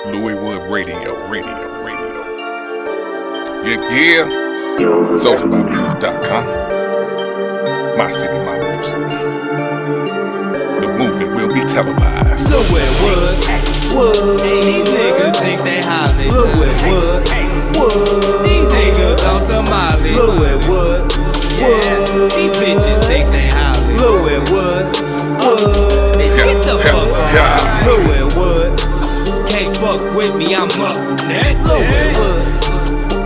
Louis Wood Radio. Yeah. SoulsAboutBlues.com. My city, my music. The movement will be televised. Louis Wood. These niggas think they Holly. Louis Wood. These niggas on Somali. Louis Wood. These bitches think they Holly. Louis Wood. Bitch, get the fuck on. Louis Wood. Can't fuck with me, I'm up next. Louis Wood.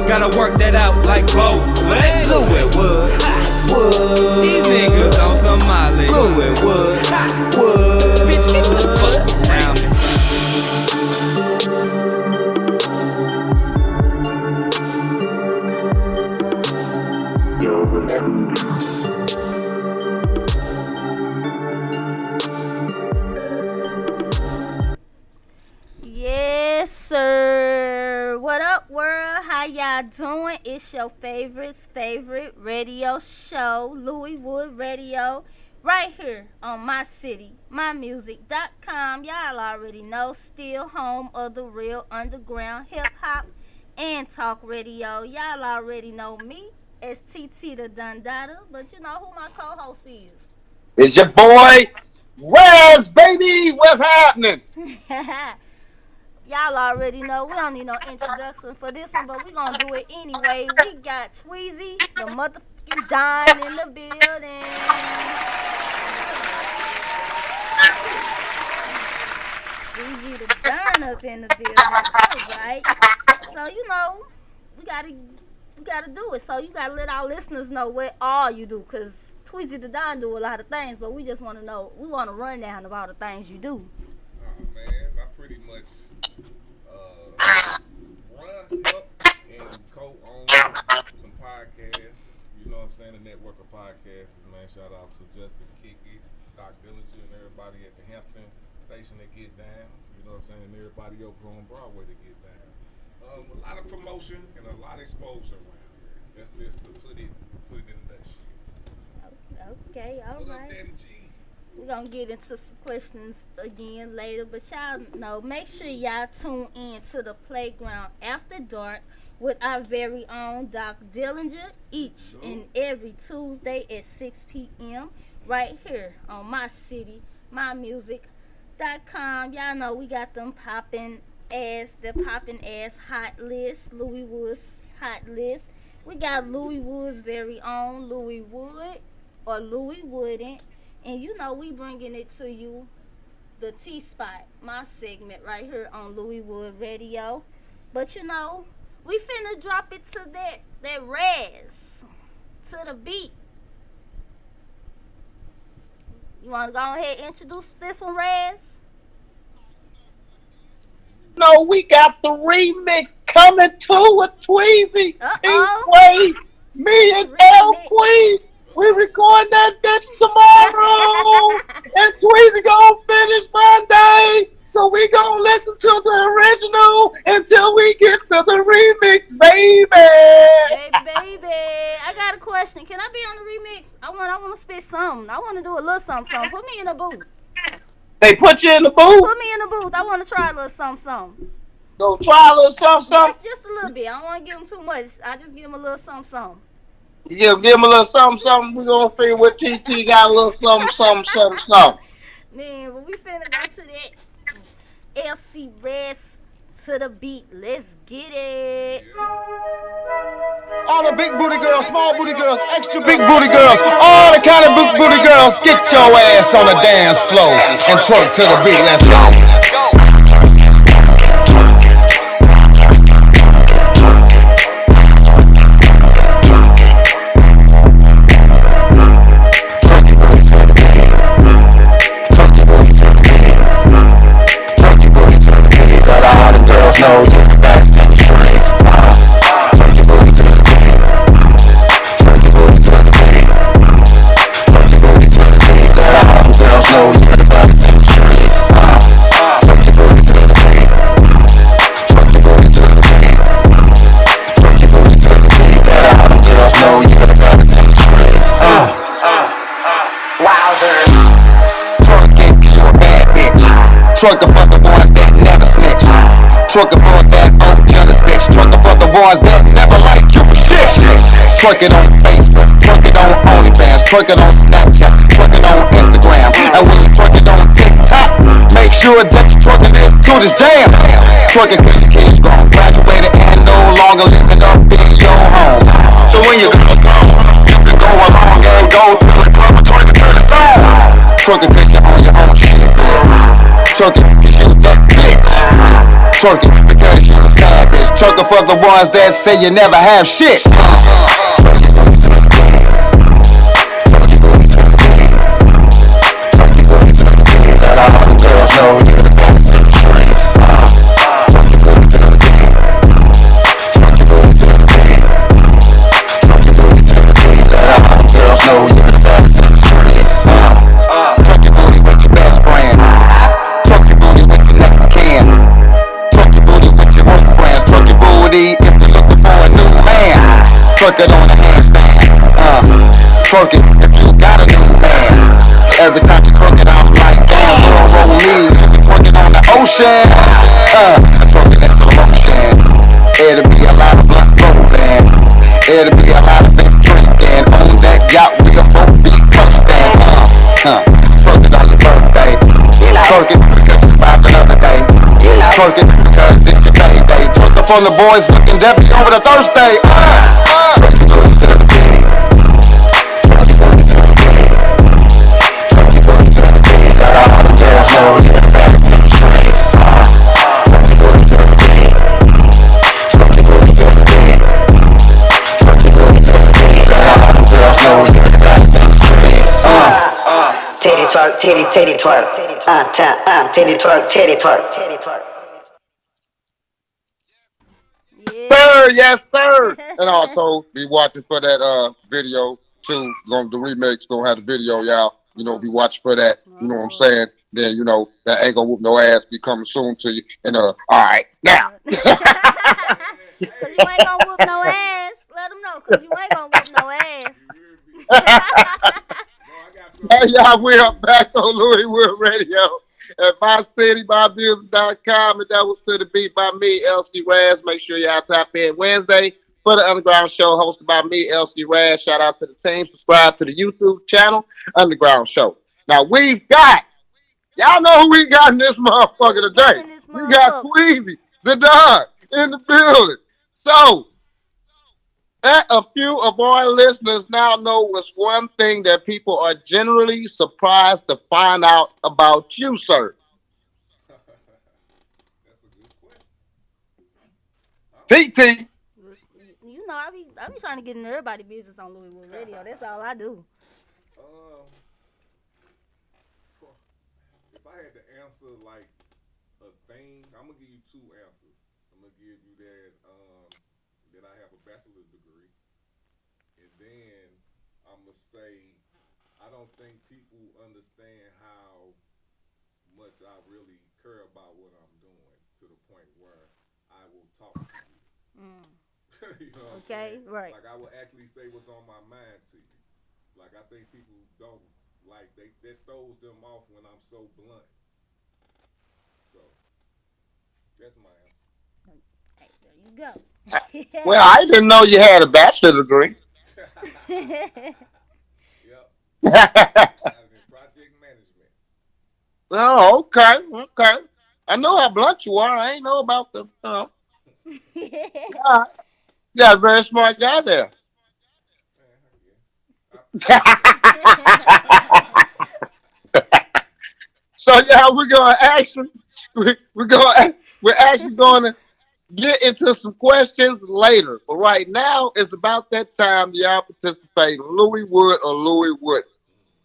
Gotta work that out like Bo. Louis Wood. These niggas on Somali. Louis Wood. Bitch, get the fuck around me. Yes, sir. What up, world? How y'all doing? It's your favorite radio show, Louis Wood Radio, right here on my city, mymusic.com. Y'all already know, still home of the real underground hip hop and talk radio. Y'all already know me as TT the Dundada, but you know who my co-host is. It's your boy, Raz, baby. What's happening? Y'all already know, we don't need no introduction for this one, but we gonna do it anyway. We got Tweezie, the motherfucking Don in the building. Tweezie the Don up in the building. Alright. So, you know, we gotta do it. So you gotta let our listeners know what all you do, cause Tweezie the Don do a lot of things, but we just wanna know, we want to run down of all the things you do. Man, I pretty much run up and co-own some podcasts. You know what I'm saying? A network of podcasts, man. Shout out to Justin, Kiki, Doc Dillinger, and everybody at the Hampton station that get down. You know what I'm saying? And everybody over on Broadway to get down. A lot of promotion and a lot of exposure around here. That's just to put it in that shit. Okay, all What right. up, Daddy G? We're gonna get into some questions again later, but y'all know, make sure y'all tune in to the Playground After Dark with our very own Doc Dillinger each and every Tuesday at 6 p.m. right here on my city, mymusic.com. Y'all know we got them popping ass hot list, Louis Wood's hot list. We got Louis Wood's very own Louis Wood or Louis Wooden. And you know, we bringing it to you, the T-Spot, my segment right here on Louis Wood Radio. But you know, we finna drop it to that Raz, to the beat. You wanna go ahead and introduce this one, Raz? No, we got the remix coming to with Tweezie, Ink me and L Queen. We record that bitch tomorrow, and Tweezie gonna finish Monday. So we gonna listen to the original until we get to the remix, baby. Hey, baby, I got a question. Can I be on the remix? I want to spit something. I want to do a little something. Put me in the booth. They put you in the booth? Put me in the booth. I want to try a little something. Go try a little something. Just a little bit. I don't want to give them too much. I just give them a little something. Yeah, give him a little something. We're going to figure what TT got a little something. Man, but we finna go to that LC Rest to the beat. Let's get it. All the big booty girls, small booty girls, extra big booty girls, all the kind of big booty girls, get your ass on the dance floor and twerk to the beat. Let's go. Know you the best in the streets. Turn your booty to the beat. Turn your booty to the beat. Turn your booty to the beat. Let all the girls know you the best in the streets. Turn your booty to the beat. Turn your booty to the beat. Turn your booty to the beat. Let all the girls know you the best in the streets. Wowzers. Twerk it 'cause you a bad bitch. Twerk the fuck the boys that never snitch. ones that never like you for shit. Twerk it on Facebook, twerk it on OnlyFans, twerk it on Snapchat, twerk it on Instagram. And when you twerk it on TikTok, make sure that you're twerking it to this jam. Twerk it cause your kids grown, graduated and no longer living up in your home. So when you go, you can go along and go to the club and twerk it to the song. Twerk it cause you're on your own shit. Twerk it cause you that bitch. Twerk it because you're a savage. Twerk it for the ones that say you never have shit. Twerk it booty to the bed. Twerk it booty to the bed. Twerk it booty to the bed. Let all the girls know you're the baddest in the streets. Twerk it booty to the bed. Twerk it booty to the bed. Twerk it booty to the bed. Let all the girls know you're the baddest in the streets. Twerk your booty with your best friend. Twerk your booty with your next of kin. Twerk your booty with your work friends. Twerk your booty if you're looking for a new man. Twerk it on a handstand. Twerk it if you got a new man. Every time you twerk it, I'm like, damn, girl, roll me. You can twerk it on the ocean. Twerk it in slow motion. It'll be a lot of blunt rolling. It'll be a lot of big drinking. On that yacht, we'll both be coasting. Twerk it on your birthday. Twerk it because you survived another day. Twerk it because it's your payday. Twerk it from the boys looking Debbie over the Thursday. Twerk your booty to the bed. Twerk your booty to the bed. Twerk your booty to the bed. Let all the girls know you're the baddest in the streets. Twerk your booty to the bed. Twerk your booty to the bed. Twerk your booty to the bed. Let all the girls know you're the baddest in the streets. Titty twerk, titty twerk, titty twerk, titty twerk. Sir, yes, sir. And also be watching for that video too. The remix gonna have the video, y'all. You know, be watching for that. You know what I'm saying? Then you know that ain't gonna whoop no ass. Be coming soon to you. And all right, now. Cause you ain't gonna whoop no ass. Let them know, cause you ain't gonna whoop no ass. Hey, y'all, we are back on Louis Wood Radio at mycitymymusic.com, and that was To The Beat by me, LC Raz. Make sure y'all tap in Wednesday for the Underground Show hosted by me, LC Raz. Shout out to the team. Subscribe to the YouTube channel, Underground Show. Now, we've got, y'all know who we got in this motherfucker today. We got Tweezie, the dog, in the building. So, a few of our listeners now know what's one thing that people are generally surprised to find out about you, sir. That's a good question. TT. You know, I be trying to get in everybody's business on Louis Wood Radio. That's all I do. If I had to answer like a thing, I'm gonna give you two answers. I'm gonna give you that I have a bachelor's degree, and then I'm gonna say I don't think people understand how much I really care about what I'm doing to the point where I will talk to you. You know okay, right. Like I will actually say what's on my mind to you. Like I think people don't like that throws them off when I'm so blunt. So that's my answer. Hey, there you go. Well, I didn't know you had a bachelor's degree. Yep. Project management. Oh, okay. I know how blunt you are. I ain't know about the, you got a very smart guy there. So yeah, we're actually gonna get into some questions later. But right now, it's about that time y'all participate. Louis Wood or Louis Wood.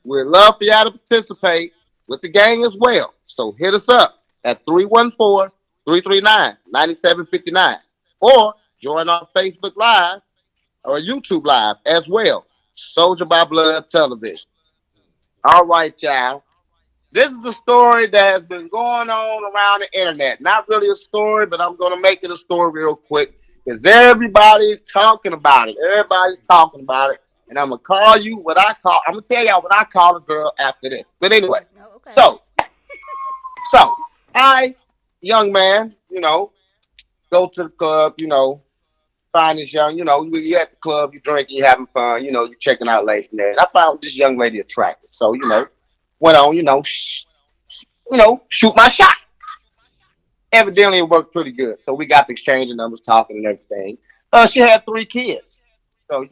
We'd love for y'all to participate with the gang as well. So hit us up at 314-339-9759 or join our Facebook Live or YouTube Live as well. Soldier by Blood Television. All right, y'all. This is a story that has been going on around the internet. Not really a story, but I'm going to make it a story real quick because everybody's talking about it. Everybody's talking about it. And I'm going to tell y'all what I call a girl after this. But anyway, okay. so I, young man, go to the club, find this young, you at the club, you drinking, you having fun, you checking out ladies and that. And I found this young lady attractive. So, went on, shoot my shot. Evidently, it worked pretty good. So we got the exchanging numbers, talking and everything. She had 3 kids. So,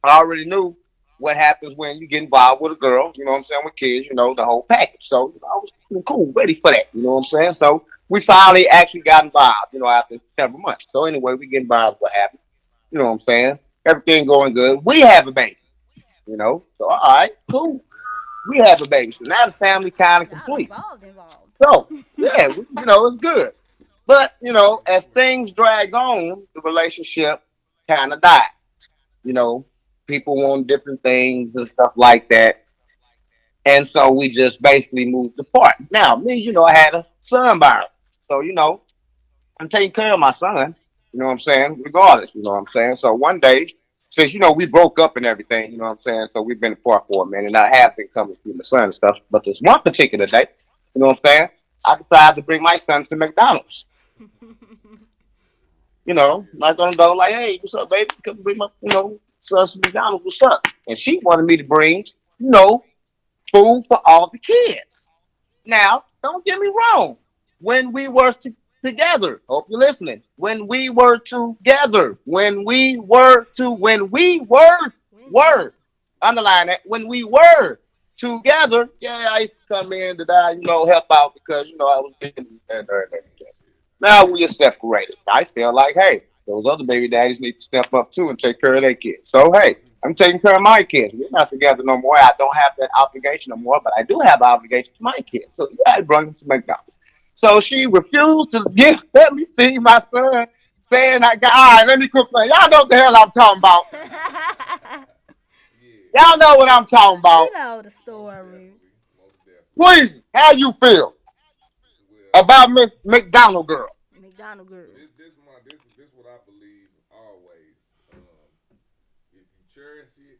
I already knew what happens when you get involved with a girl, you know what I'm saying, with kids, the whole package. So, I was cool, ready for that, you know what I'm saying? So we finally actually got involved, after several months. So anyway, we get involved, what happened, you know what I'm saying? Everything going good. We have a baby, So all right, cool. We have a baby. So now the family kind of Y'all complete. involved. So yeah, it's good. But as things drag on, the relationship kind of died. You know, people want different things and stuff like that, and so we just basically moved apart. Now, me, I had a son by her, so I'm taking care of my son. You know what I'm saying? Regardless, you know what I'm saying. So one day, since we broke up and everything, you know what I'm saying. So we've been apart for a minute, and I have been coming to see my son and stuff. But this one particular day, you know what I'm saying, I decided to bring my son to McDonald's. Knock on the door like, hey, what's up, baby? Come bring my, son to McDonald's. What's up? And she wanted me to bring, you know, food for all the kids. Now, don't get me wrong. When we were together, hope you're listening. When we were, underline that. When we were together, yeah, I used to come in to help out because, I was getting there. Now we are separated. I feel like, hey, those other baby daddies need to step up too and take care of their kids. So, hey, I'm taking care of my kids. We're not together no more. I don't have that obligation no more, but I do have obligation to my kids. So, yeah, I brought them to McDonald's. So she refused to let me see my son, saying, all right, let me quit playing. Y'all know what the hell I'm talking about. Y'all know what I'm talking about. You know the story. Please, how you feel about McDonald girl? McDonald girl. This what I believe always. If you cherish it,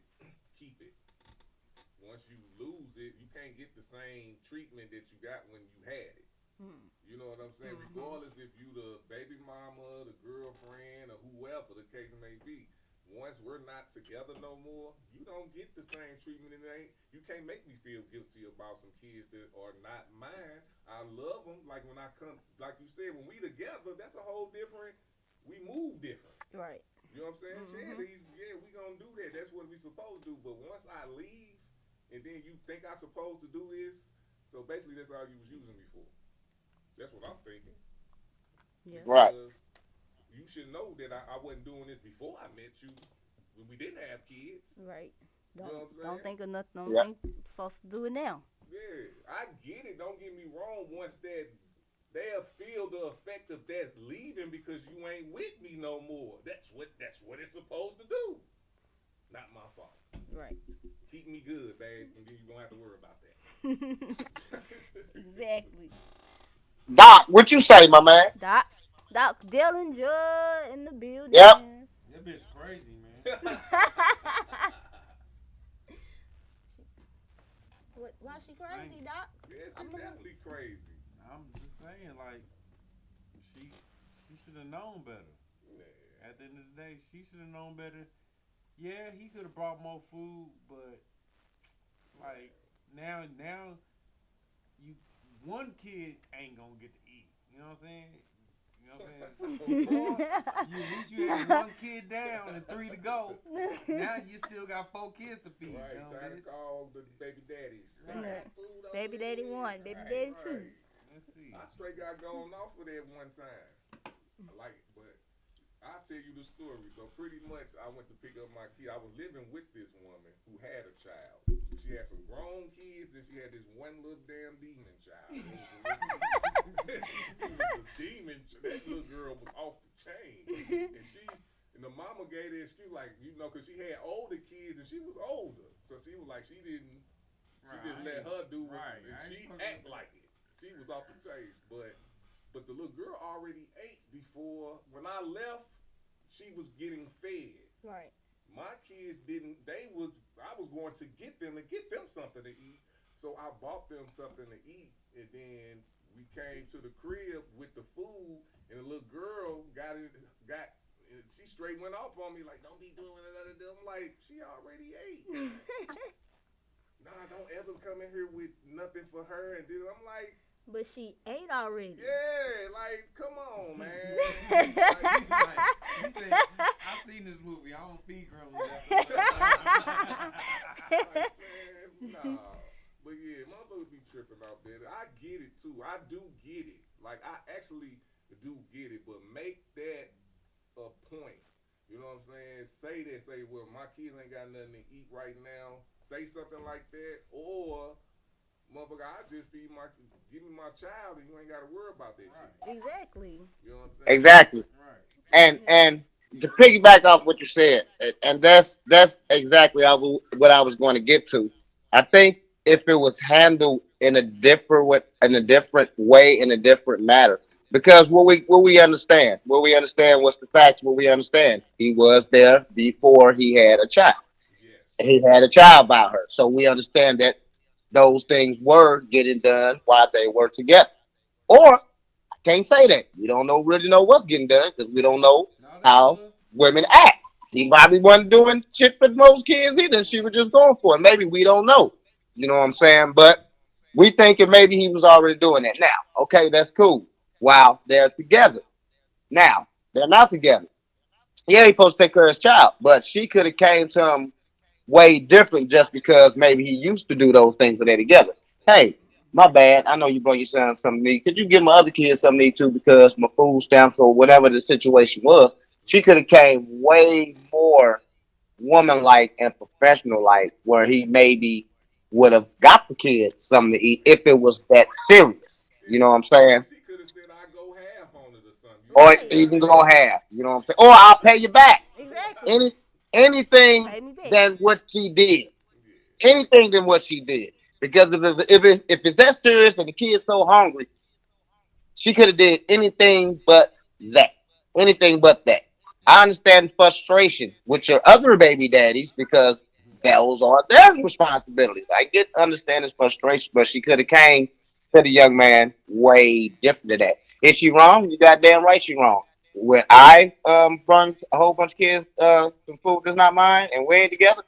keep it. Once you lose it, you can't get the same treatment that you got when you had it. You know what I'm saying? Regardless if you the baby mama, the girlfriend, or whoever the case may be. Once we're not together no more, you don't get the same treatment. You can't make me feel guilty about some kids that are not mine. I love them. Like when I come, like you said, when we together, that's a whole different. We move different. Right. You know what I'm saying? We gonna do that. That's what we supposed to do. But once I leave, and then you think I supposed to do this, so basically that's all you was using me for. That's what I'm thinking. Yeah. Right. You should know that I wasn't doing this before I met you when we didn't have kids. Right. Don't Think of nothing. Don't Yeah. think supposed to do it now. Yeah, I get it. Don't get me wrong. Once they'll feel the effect of that leaving because you ain't with me no more. That's what it's supposed to do. Not my fault. Right. Keep me good, babe, and then you don't have to worry about that. Exactly. Doc, what you say, my man? Doc Dillinger in the building. Yep. That bitch crazy, man. Why she crazy, Doc? Yeah, she's definitely crazy. I'm just saying, like, she should have known better. Yeah. At the end of the day, she should have known better. Yeah, he could have brought more food, but like now you one kid ain't gonna get to eat. You know what I'm saying? You know what I'm saying? At least you had one kid down and 3 to go. Now you still got 4 kids to feed. Right, you know, time to call the baby daddies. Right. Food up Baby there. daddy 1, baby daddy 2. Let's see. I straight got going off with that one time. But I'll tell you the story. So pretty much I went to pick up my kid. I was living with this woman who had a child. She had some grown kids and she had this one little damn demon child. She was a demon. That little girl was off the chain. And the mama gave the excuse because she had older kids and she was older. So she was like, she just let her do what and she act like it. She was off the chase. But the little girl already ate before. When I left, she was getting fed. Right. My kids didn't. I was going to get them something to eat. So I bought them something to eat, and then we came to the crib with the food, and the little girl got. She on me like, don't be doing it. I'm like, she already ate. Nah, don't ever come in here with nothing for her. And then I'm like, but she ate already. Yeah, like, come on, man. He said, I've seen this movie. I don't feed gremlins. Like, man, nah. But yeah, motherfuckers be tripping out there. I get it too. I do get it. Like, I actually do get it. But make that a point. You know what I'm saying? Say, well, my kids ain't got nothing to eat right now. Say something like that. Or, motherfucker, I just give me my child and you ain't got to worry about that shit. Exactly. You know what I'm saying? Exactly. Right. And to piggyback off what you said, and that's exactly what I was going to get to. I think if it was handled in a different way, in a different matter, because what we understand what's the facts. What we understand, he was there before he had a child. Yes. He had a child by her, so we understand that those things were getting done while they were together. Or can't say that. We don't really know what's getting done because we don't know No, they how was. women act. He probably wasn't doing shit for most kids either. She was just going for it. Maybe we don't know. You know what I'm saying? But we thinking maybe he was already doing that. Now, okay, that's cool. While they're together. Now, they're not together. Yeah, he's supposed to take care of his child, but she could have came to him way different just because maybe he used to do those things when they're together. Hey, my bad. I know you brought your son something to eat. Could you give my other kids something to eat too because my food stamps or whatever the situation was? She could have came way more woman like and professional like where he maybe would have got the kids something to eat if it was that serious. You know what I'm saying? She could have said, I go half on it or something. You Or Right. understand? even go half. You know what I'm saying? Or I'll pay you back. Exactly. Anything Pay me back. than what she did. Anything than what she did. Because if it's that serious and the kid's so hungry, she could have did anything but that. Anything but that. I understand frustration with your other baby daddies because those are their responsibilities. I get understand his frustration, but she could have came to the young man way different than that. Is she wrong? You goddamn right she wrong. When I brought a whole bunch of kids some food that's not mine and we ain't together,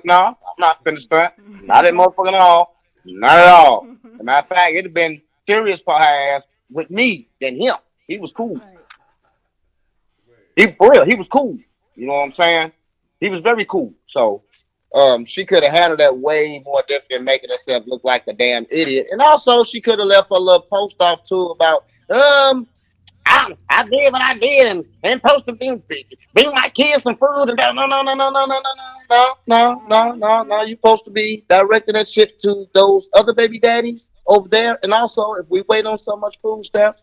no, I'm not finna stunt. Not at motherfucking all. Not at all. As a matter of fact, it'd have been serious for her ass with me than him. He was cool. Right. He for real, he was cool. You know what I'm saying? He was very cool. So she could have handled that way more different than making herself look like a damn idiot. And also she could have left a little post off too about I did what I did and supposed to bring my kids some food and no. You supposed to be directing that shit to those other baby daddies over there. And also, if we wait on so much food stamps,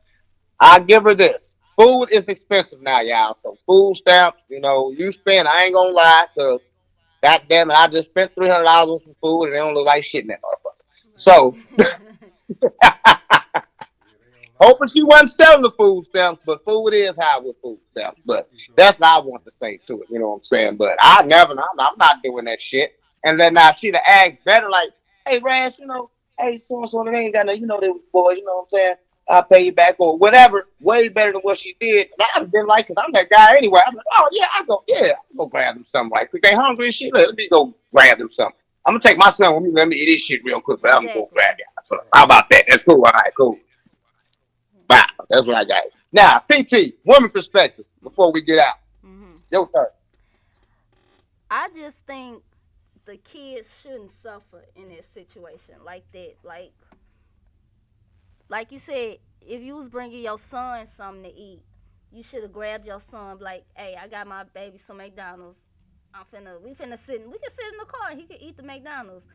I give her this. Food is expensive now, y'all. So food stamps, you spend. I ain't gonna lie, cause God damn it, I just spent $300 on some food and they don't look like shit in that motherfucker. So hoping she wasn't selling the food stamps, but food is high with food stamps. But that's what I want to say to it. You know what I'm saying? But I'm not doing that shit. And then now she'd have asked better, like, hey, Rash, hey, so and so, they ain't got no, they was boys, you know what I'm saying? I'll pay you back or whatever. Way better than what she did. And I'd have been like, because I'm that guy anyway. I'm like, oh, yeah, I'll go grab them something right quick. They hungry and shit. Let me go grab them something. I'm going to take my son with me. Let me eat this shit real quick, but I'm going to go grab that. So, how about that? That's cool. All right, cool. Wow, that's what I got. Now, TT, woman perspective, before we get out. Your turn. I just think the kids shouldn't suffer in this situation like that. Like you said, if you was bringing your son something to eat, you should have grabbed your son, like, hey, I got my baby some McDonald's. We can sit in the car. He can eat the McDonald's.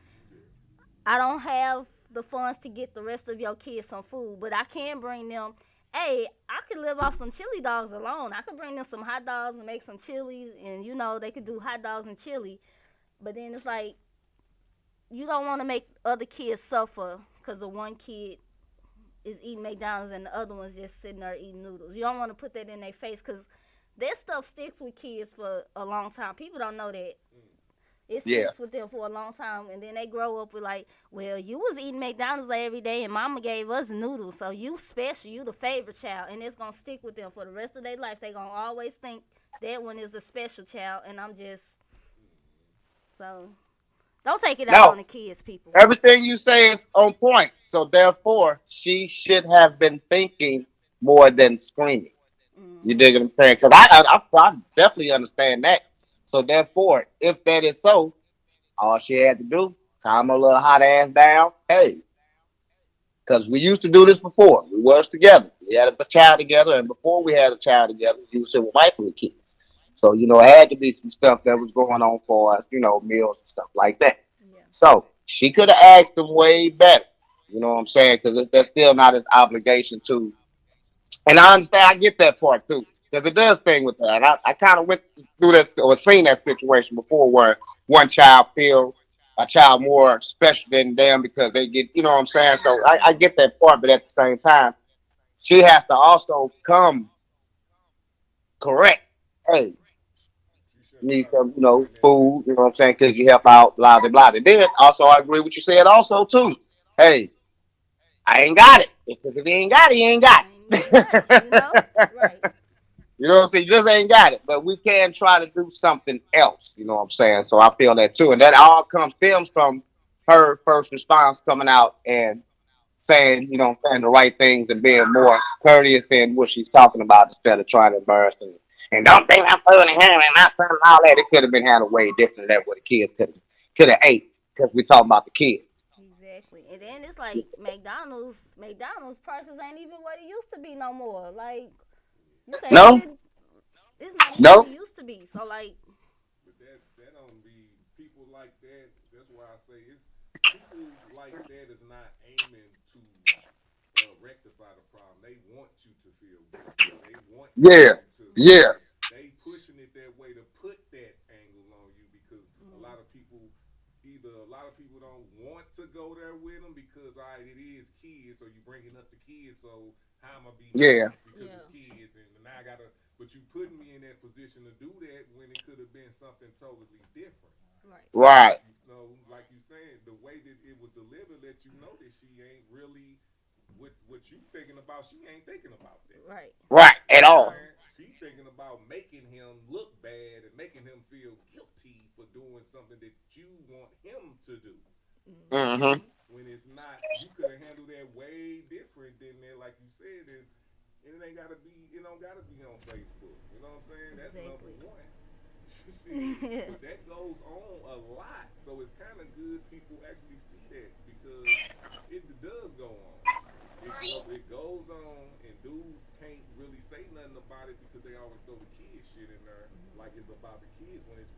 I don't have the funds to get the rest of your kids some food, but I can bring them. Hey, I could live off some chili dogs alone. I could bring them some hot dogs and make some chili, and they could do hot dogs and chili. But then it's like, you don't want to make other kids suffer because the one kid is eating McDonald's and the other one's just sitting there eating noodles. You don't want to put that in their face because that stuff sticks with kids for a long time. People don't know that. It Yeah. sticks with them for a long time, and then they grow up with like, well, you was eating McDonald's every day, and Mama gave us noodles, so you special, you the favorite child, and it's gonna stick with them for the rest of their life. They gonna always think that one is the special child, and I'm just so don't take it out No, on the kids, people. everything you say is on point. So therefore, she should have been thinking more than screaming. You Hmm. dig what I'm saying? Because I definitely understand that. So therefore, if that is so, all she had to do, calm her little hot ass down. Hey, because we used to do this before. We was together. We had a child together, and before we had a child together, you was with wife with kids. So it had to be some stuff that was going on for us. Meals and stuff like that. Yeah. So she could have asked them way better. You know what I'm saying? Because that's still not his obligation to. And I understand, I get that part too, because it does thing with that. And I kind of went through that or seen that situation before where one child feel a child more special than them because they get, you know what I'm saying? So I Hmm. get that part, but at the same time, she has to also come correct. Hey, She shouldn't need try to some, put her in that food, you know what I'm saying? Because you help out, blah, blah, blah. And then also, I agree with you said also too. Hey, I ain't got it. Because if he ain't got it, he ain't got And you ain't got it, you know? it. Right. You know what I'm saying? You just ain't got it. But we can try to do something else. You know what I'm saying? So I feel that too. And that all stems from her first response coming out and saying, saying the right things and being more courteous in what she's talking about instead of trying to embarrass them. And don't think I'm pulling him and not pulling all that. It could have been handled way different than what the kids could have ate because we're talking about the kids. Exactly. And then it's like McDonald's prices ain't even what it used to be no more. Like you can't No, even it's not even what no, it used to be. So like but that don't be people like that. That's why I say it's people like that is not aiming to rectify the problem. They want you to feel guilty. They want yeah, you to yeah, they pushing it that way to put that angle on you because mm, a lot of people don't want to go there with them because all right, it is kids, so you bringing up the kids, so how am I be yeah, mad because yeah, it's kids and now I gotta but you putting me in that position to do that when it could have been something totally different. right. right, Like you saying, the way that it was delivered let you know that she ain't really what you thinking about. She ain't thinking about that. Right. right, You at know what I'm all. saying? She thinking about making him look bad and making him feel guilty for doing something that you want him to do. Mm-hmm. When it's not, you could have handled that way different than that, like you said, and it ain't gotta be, it don't gotta be on Facebook. You know what I'm saying? That's number Exactly. one. Shit, but that goes on a lot, so it's kind of good people actually see that because it does go on. It goes on, and dudes can't really say nothing about it because they always throw the kid shit in there like it's about the kids when it's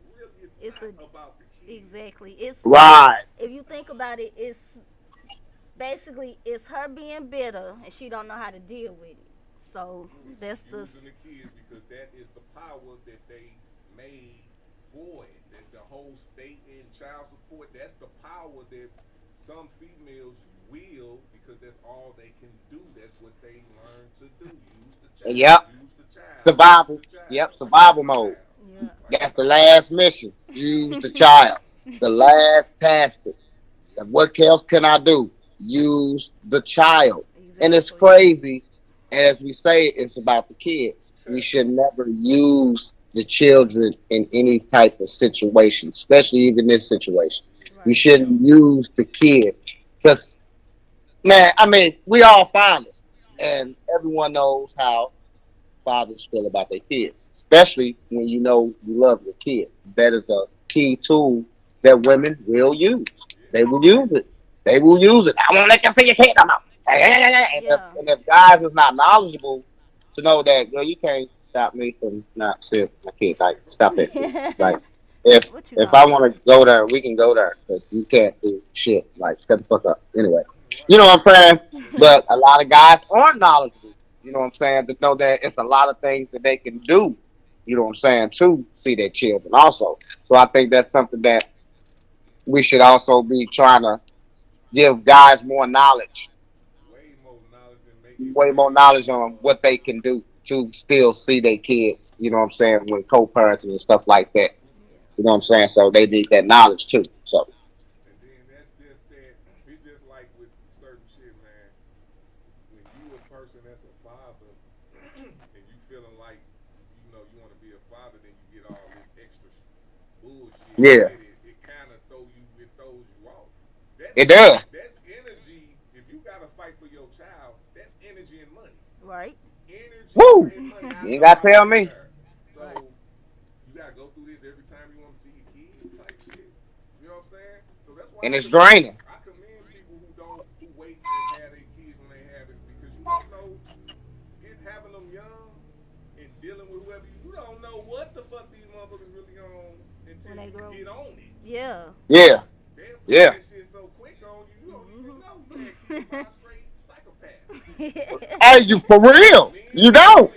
It's not a about the kids. exactly. It's Right. if you think about it, it's basically it's her being bitter and she don't know how to deal with it. So She that's the using the kids because that is the power that they made for it. That the whole state in child support, that's the power that some females will because that's all they can do. That's what they learn to do. Use the child. Yep. Use the child. Use Survival. the child. Yep. Use Survival the mode. child. yeah. Like That's the last mission. Use the child. The last task. What else can I do? Use the child. And it's Exactly. crazy. As we say, it's about the kids. We should never use the children in any type of situation, especially even this situation. We Right. shouldn't use the kids. Because, man, I mean, we all fathers. And everyone knows how fathers feel about their kids, especially when you know you love your kid. That is a key tool that women will use. They will use it. They will use it. I won't let you see your kid come out. And if, Yeah. and if guys is not knowledgeable to know that, you can't stop me from not seeing my kid. Like, stop that, please. Like, if What you if thought? I want to go there, we can go there because you can't do shit. Like, shut the fuck up. Anyway, you right. know what I'm saying? Right. But a lot of guys aren't knowledgeable. You know what I'm saying? To know that it's a lot of things that they can do. You know what I'm saying? To see their children also. So I think that's something that we should also be trying to give guys more knowledge, Way more knowledge and make it way more really knowledge on what they can do to still see their kids. You know what I'm saying? When co-parenting and stuff like that. You know what I'm saying? So they need that knowledge too. So. And then that's just that. It's just like with certain shit, man. When you a person that's a father, and you feeling like you want to be a father, then you get all this extra bullshit. Yeah. It kind of throws you off. It does. That's energy. If you gotta fight for your child, that's energy and money. Right. Energy Woo! and money. You ain't gotta tell me. So you gotta go through this every time you want to see your kids type shit. You know what I'm saying? So that's why. And it's draining. I commend people who wait and have their kids when they have it, because you don't know, having them young and dealing with whoever you don't know what the fuck these motherfuckers really on until you get on it. Yeah. Yeah. Yeah. That shit so quick on you, you don't even know you had kids by a straight psychopath. Hey, you for real? You don't.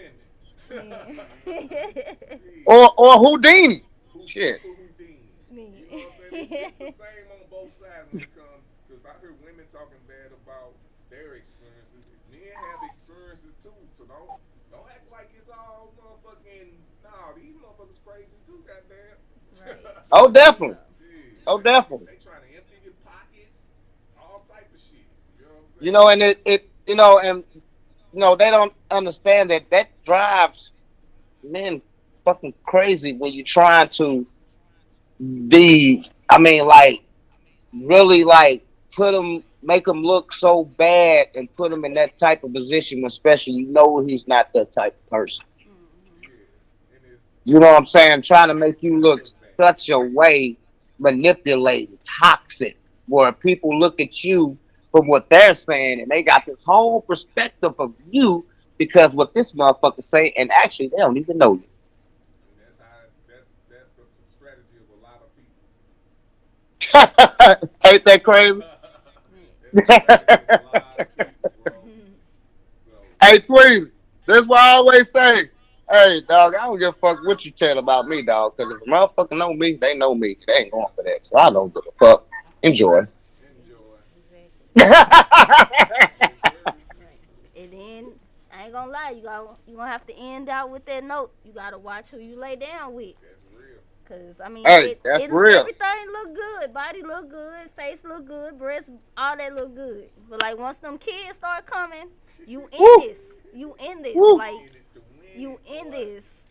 or Houdini. Shit. Houdini. You know what I'm saying? It's the same on both sides when it comes, because I heard women talking bad about their experiences. Men have experiences too, so don't act like it's all motherfucking. Nah, these motherfuckers crazy too, goddamn. Right. Oh, definitely. Oh, definitely. They trying to empty your pockets, all type of shit. You know what I'm saying? You know, and they don't understand that drives men fucking crazy when you're trying to really make them look so bad and put them in that type of position, especially he's not that type of person. You know what I'm saying? Trying to make you look such a way, manipulating, toxic, where people look at you from what they're saying and they got this whole perspective of you because what this motherfucker say, and actually they don't even know you. That's the strategy of a lot of people. Ain't that crazy? Hey, Tweezie, that's why I always say, hey, dog, I don't give a fuck what you tell about me, dog, because if a motherfucker know me, they know me. They ain't going for that, so I don't give a fuck. Enjoy. And then I ain't gonna lie, you gonna have to end out with that note. You gotta watch who you lay down with. That's real. Cause I mean, that's real. Everything look good, body look good, face look good, breasts, all that look good. But like once them kids start coming, you in this. You in this. Woo. Like you in this.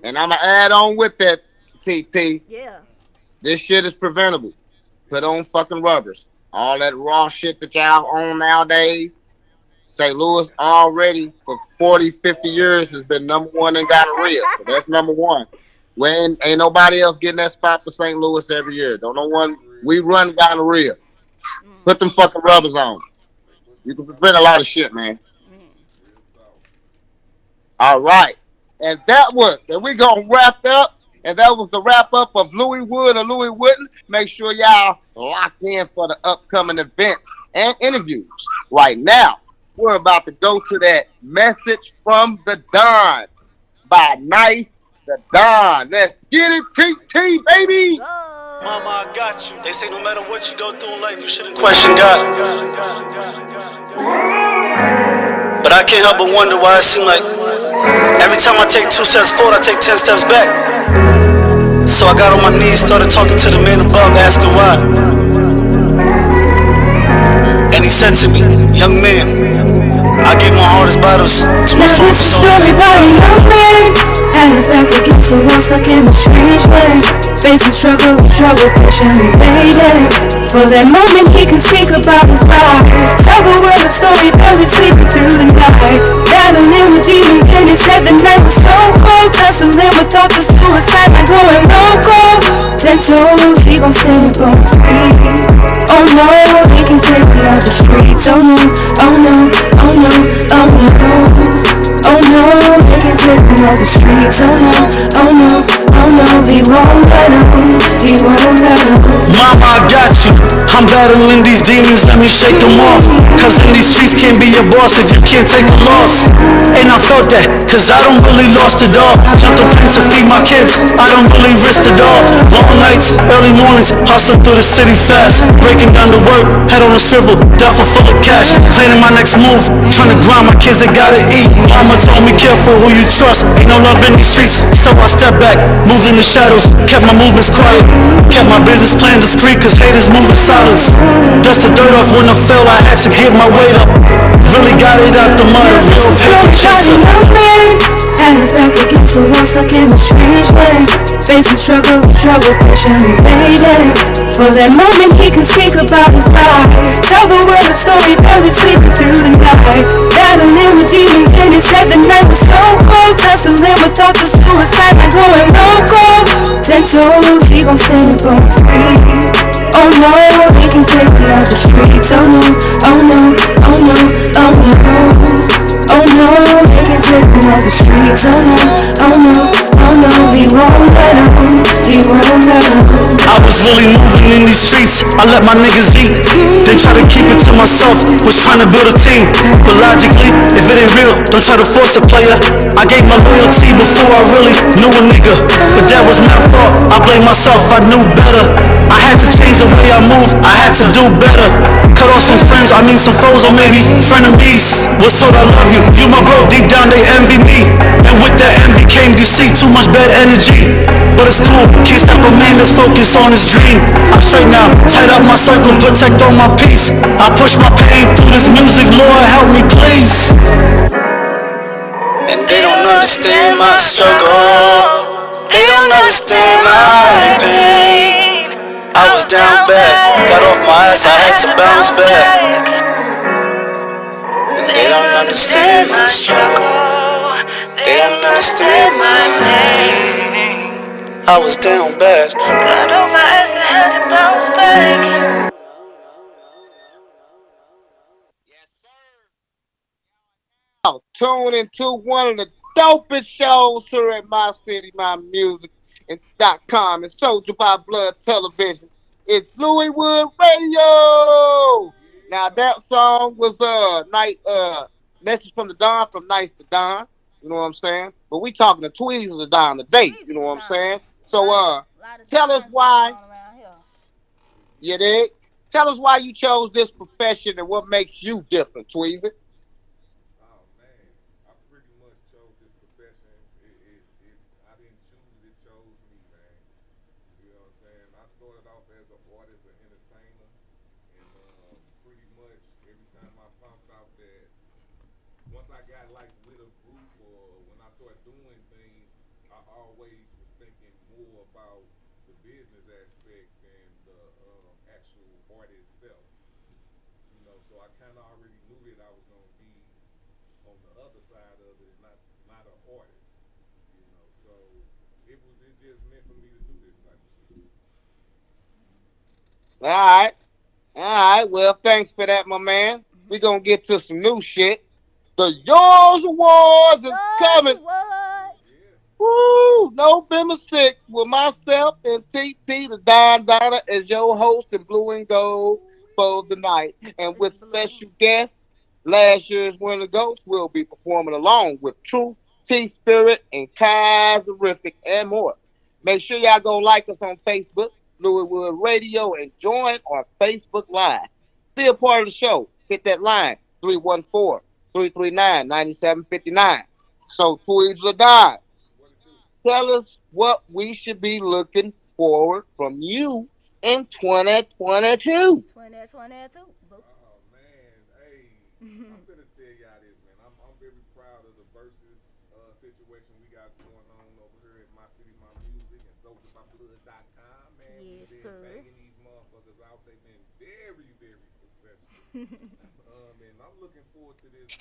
And I'm gonna add on with that, TT. Yeah. This shit is preventable. Put on fucking rubbers. All that raw shit that y'all on nowadays. St. Louis already for 40, 50 years has been number one in gonorrhea. So that's number one. When ain't nobody else getting that spot for St. Louis every year. Don't know one. We run gonorrhea. Put them fucking rubbers on. You can prevent a lot of shit, man. All right. And we gonna wrap up. And that was the wrap up of Louis Wood or Louis Wooden. Make sure y'all lock in for the upcoming events and interviews. Right now, we're about to go to that message from the Don by Nice the Don. Let's get it, TT, baby. Mama, I got you. They say no matter what you go through in life, you shouldn't question God. But I can't help but wonder why it seems like every time I take 2 steps forward, I take 10 steps back. So I got on my knees, started talking to the man above, asking why. And he said to me, young man, I gave my hardest battles to my Now it's a story about a young man had his back against the wall, stuck in a strange way, facing struggle, patiently waiting for that moment he can speak about his life. Tell the world a story, barely sleeping through the night, battling with demons, and he said the night was so cold, tussling with thoughts of suicide, and going loco. 10 toes, he gon' stand up on his feet. Oh no, they can take me out the streets. Oh no, oh no, oh no, oh no. Oh no, they can take me out the streets. Oh no, oh no, oh no. He won't let him, he won't let him. Mama, I got you. I'm battling these demons, let me shake them off. Cause in these streets can't be your boss if you can't take a loss. And I felt that, cause I don't really lost it all. Jumped on planes to feed my kids, I don't really risk it all. Long nights, early mornings, hustling through the city fast. Breaking down the work, head on a swivel, duffel full of cash. Planning my next move, trying to grind my kids, they gotta eat. Mama told me careful who you trust, ain't no love in these streets. So I step back, Moved in the shadows, kept my movements quiet. Kept my business plans discreet, cause haters move in silence. Dust the dirt off when I fell, I had to get my weight up. Really got it out the mud, a real paper chaser. And it's back against the wall, stuck in a strange way. Facing struggle, patiently waiting for that moment he can speak about his life. Tell the world a story, barely sleeping through the night. Battling with demons and he said the night was so cold. Tussling with thoughts of suicide and going loco. 10 toes, he gon' stand for his feet. Oh no, he can take me out the streets. Oh no, oh no, oh no, oh no. Oh no, he can take me out the streets. Oh no, oh no, oh no, he won't let him, he won't let him. I was really moving in these streets, I let my niggas eat. Then try to keep it to myself, was trying to build a team. But logically, if it ain't real, don't try to force a player. I gave my loyalty before I really knew a nigga. But that was my fault, I blame myself, I knew better. I had to change the way I moved, I had to do better. Cut off some friends, I mean some foes or maybe frenemies. Was told I love you, you my bro, deep down they envy me. And with that envy came deceit, too much bad energy. But it's cool, can't stop a man that's focused on his dream. I'm straight now, tight up my circle, protect all my peace. I push my pain through this music, Lord help me please. And they don't understand my struggle, they don't understand my pain. I was down bad, got off my ass, I had to bounce back. And they don't understand my struggle, they don't understand my pain. I was down bad, got off my ass, I had to bounce back. Tune into one of the dopest shows here at My City, My Music, and .com and Soldier by Blood Television. It's Louis Wood Radio. Now that song was Message from the Dawn from Nice to Dawn. You know what I'm saying? But we talking to Tweezie the Dawn today. You know what I'm saying? So tell us why. You dig? Tell us why you chose this profession and what makes you different, Tweezie. Oh man, I pretty much chose this profession. I didn't choose it; it chose me, man. You know what I'm saying? I started off as an artist, an entertainer, and pretty much every time I found out that once I got like with a group or when I started doing things, I always was thinking more about the business aspect than the actual art itself. You know, so I kind of already knew that I was gonna be on the other side of it, not an artist. You know, so it just meant for me to do this type of shit. All right. All right. Well, thanks for that, my man. We're going to get to some new shit. The Yours Awards is coming. Woo! November 6th with myself and TT, the Don Donna, as your host in blue and gold for the night. And with special guests, last year's winner Ghost will be performing along with Truth, T-Spirit, and Kaiserific, and more. Make sure y'all go like us on Facebook, Louis Wood Radio, and join our Facebook Live. Be a part of the show. Hit that line, 314-339-9759. So, Tweezie Ladon, tell us what we should be looking forward from you in 2022. 2022. Oh man, hey, I'm gonna tell y'all this, man. I'm very proud of the versus situation we got going on over here at My City, My Music and SoldierByBlood.com. Man, yes, we've been banging these motherfuckers out. They've been very, very successful. And I'm looking forward to this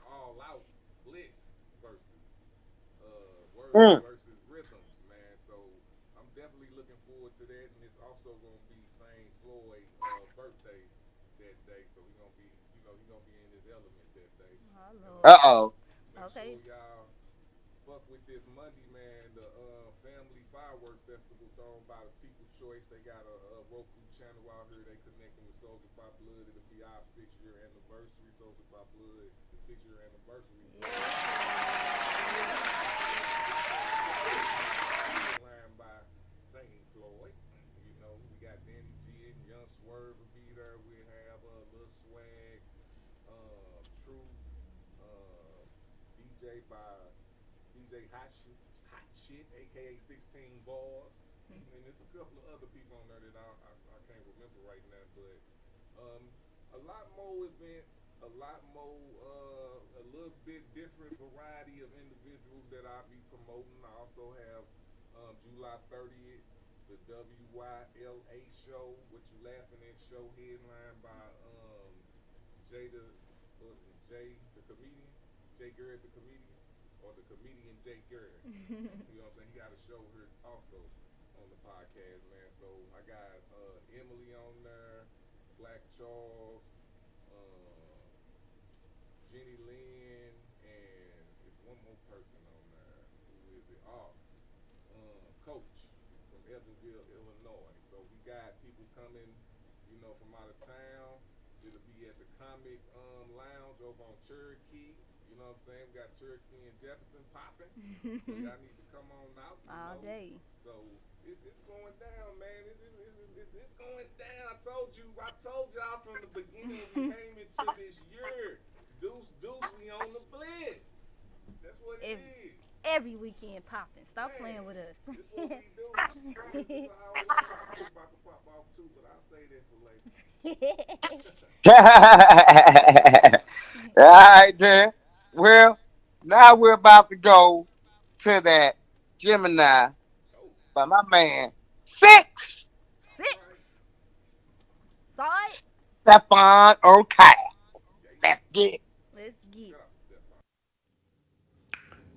all out bliss versus words versus rhythms, man. So I'm definitely looking forward to that, and it's also gonna be Saint Floyd birthday that day, so he's gonna be, you know, he's gonna be in his element that day. Uh-oh. Make sure y'all fuck with this Monday, man. The Family Firework Festival thrown by the People's Choice. They got a Roku channel out here. They connecting with Soldier by Blood. It'll be our 6-year anniversary. Soldier by Blood, 6-year anniversary. Line by Saint Floyd. You know, we got Danny G and Young Swerve will be there. We have Lil Swag, Truth, DJ by DJ Hot Shit, aka 16 Bars, and there's a couple of other people on there that I can't remember right now, but a lot more events, a lot more, a little bit different variety of individuals that I'll be promoting. I also have July 30th, the WYLA show, What You Laughing At show, headlined by Jay the comedian, Jay Garrett the comedian, or the comedian Jay Garrett. You know what I'm saying? He got a show here also on the podcast, man. So I got Emily on there, Black Charles, Jenny Lynn, and there's one more person on there. Who is it? Coach from Evansville, Illinois. So we got people coming, from out of town. It'll be at the Comic Lounge over on Cherokee. You know what I'm saying? We got Cherokee and Jefferson popping. So y'all need to come on out. All day. So it's going down, man. It's going down. I told y'all from the beginning we came into this year. Deuce, we on the bliss. That's what it is. Every weekend popping. Stop playing with us. This what we do. This is how I'm about to pop off too, but I'll say that for later. All right, then. Well, now we're about to go to that Gemini by my man, Six. Saw it? Stefan O'Kai. Let's get it.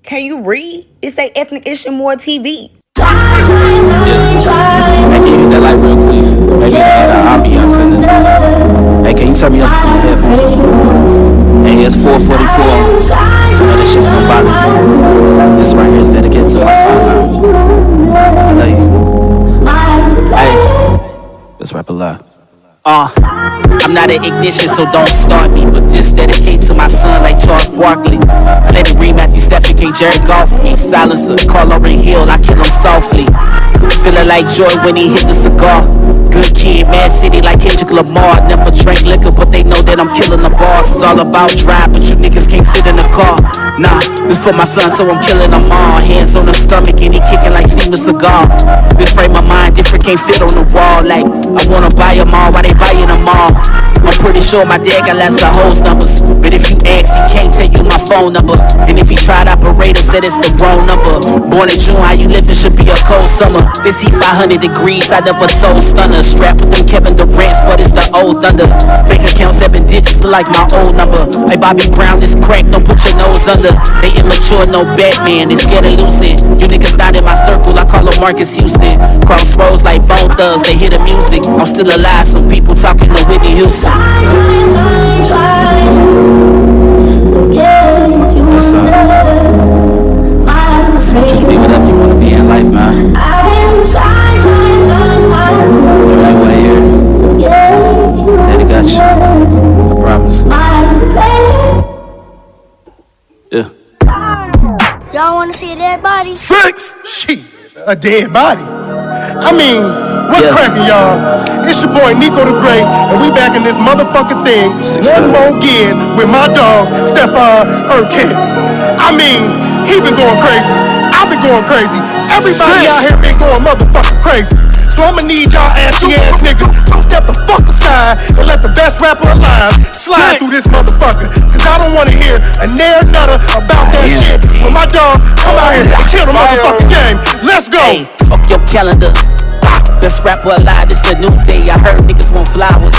Can you read? It's a Ethnic Issue More TV. Hey, can you hit that light real quick? Maybe I'll be on this. Hey, can you turn me up in the headphones just real quick? Hey, it's 4:44. You know this shit somebody. This right here is dedicated to my son now. I love you. Hey, let's rap a lot. I'm not an ignition, so don't start me. But this dedicate to my son like Charles Barkley. I let it read Matthew Stafford, King Jared Goff me. Silencer, Carlo Ray Hill, I kill him softly. Feeling like Joy when he hit the cigar. Good kid, Mad City like Kendrick Lamar. Never drank liquor, but they know that I'm killing the boss. It's all about drive, but you niggas can't fit in the car. Nah, this for my son, so I'm killing them all. Hands on the stomach and he kicking like Steven Seagal. This frame of mind different, can't fit on the wall. Like, I wanna buy them all, why they buying them all? I'm pretty sure my dad got lots of hoes numbers, but if you ask, he can't tell you my phone number. And if he tried operator, said it's the wrong number. Born in June, how you living should be a cold summer. This heat 500 degrees, I never told stunner. Strapped with them Kevin Durant's, but it's the old thunder. Bank account 7 digits like my old number. Hey Bobby Brown, this crack, don't put your nose under. They immature, no Batman, they scared of losing. You niggas not in my circle, I call them Marcus Houston. Crossroads like Bone Thugs, they hear the music. I'm still alive, some people talking to Whitney Houston. Yes, son. I just want you to be whatever you want to be in life, man. You're right here. Daddy got you. I promise. Yeah. Y'all wanna see a dead body? Six? Shit, a dead body. I mean, what's cracking, y'all? It's your boy Nico the Great, and we back in this motherfucking thing one more again with my dog Stefan O'Kai. I mean, he been going crazy. I've been going crazy. Everybody out here been going motherfucking crazy. So I'ma need y'all ashy ass niggas to step the fuck aside and let the best rapper alive slide through this motherfucker. Cause I don't wanna hear a nair nutter about that shit when my dog come out here and kill the motherfucking game. Let's go. Hey, fuck your calendar. Best rapper alive, it's a new day. I heard niggas want flowers.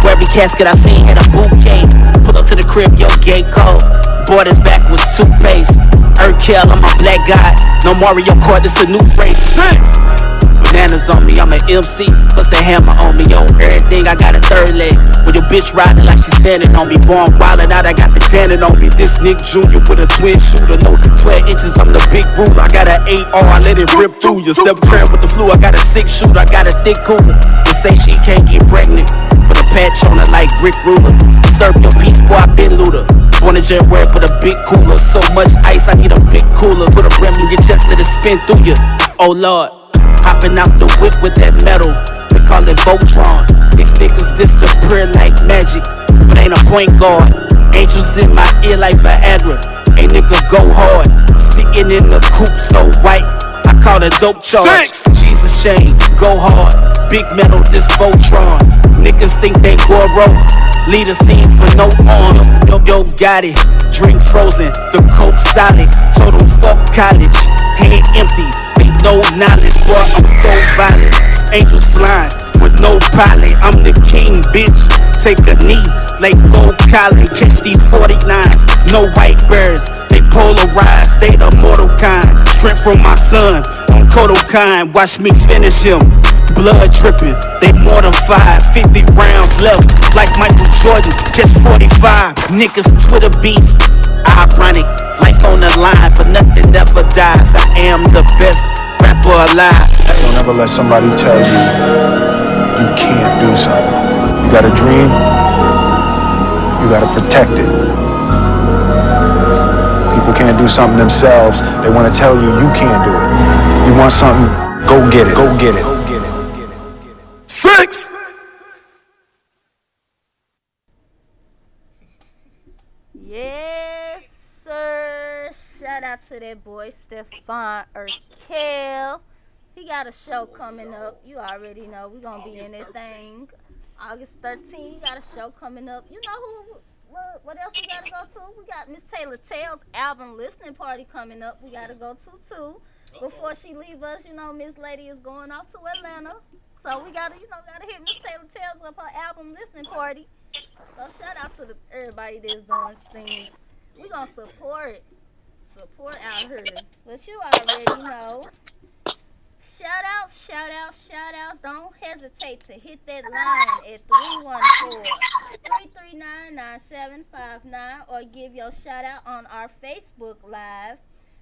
For every casket I seen had a bouquet. Pull up to the crib, yo, gate cold. Borders backwards, toothpaste. Urkel, I'm a black guy. No Mario Kart, this a new race. Bananas on me, I'm an MC, plus the hammer on me, yo. Everything, I got a third leg. When your bitch riding like she standing on me. Born wildin' out, I got the cannon on me. This Nick Jr. with a twin shooter, no 12 inches, I'm the big ruler. I got an 8R, I let it rip through you. Step crab with the flu, I got a 6 shooter, I got a thick cooler. They say she can't get pregnant, put a patch on her like Rick Ruler. Disturb your peace, boy, I been looter. Born in January, put a big cooler. So much ice, I need a big cooler. Put a rim in your chest, let it spin through you. Oh Lord. Hopping out the whip with that metal, they call it Voltron. These niggas disappear like magic, but ain't a point guard. Angels in my ear like Viagra, a nigga go hard. Sitting in a dope charge. Jesus chain, go hard. Big metal, this Voltron. Niggas think they Goro. Leader scenes with no arms. Yo, got it. Drink frozen, the coke solid. Total fuck college. Hand empty, ain't no knowledge. Boy, I'm so violent. Angels flying with no pilot. I'm the king, bitch. Take a knee, like Gold Colin. Catch these 49s. No white birds, they polarized. They the mortal kind. Strength from my son, on Kodokan. Watch me finish him. Blood dripping, they mortified. 50 rounds left, like Michael Jordan. Catch 45, niggas Twitter beef. Ironic, life on the line, but nothing ever dies. I am the best rapper alive. Don't ever let somebody tell you you can't do something. You got a dream, you gotta protect it. People can't do something themselves. They want to tell you you can't do it. You want something, go get it. Go get it. 6. Yes, sir. Shout out to that boy, Stephon Urkel. He got a show coming up. You already know. We're going to be in that thing. August 13th, he got a show coming up. You know what else we got to go to? We got Miss Taylor Tale's album listening party coming up. We got to go to, too. Before she leave us, you know, Miss Lady is going off to Atlanta. So we gotta hit Miss Taylor Tales up her album listening party. So shout out to everybody that's doing things. We gonna support out here. But you already know. Shout outs. Don't hesitate to hit that line at 314-339-9759 or give your shout out on our Facebook Live.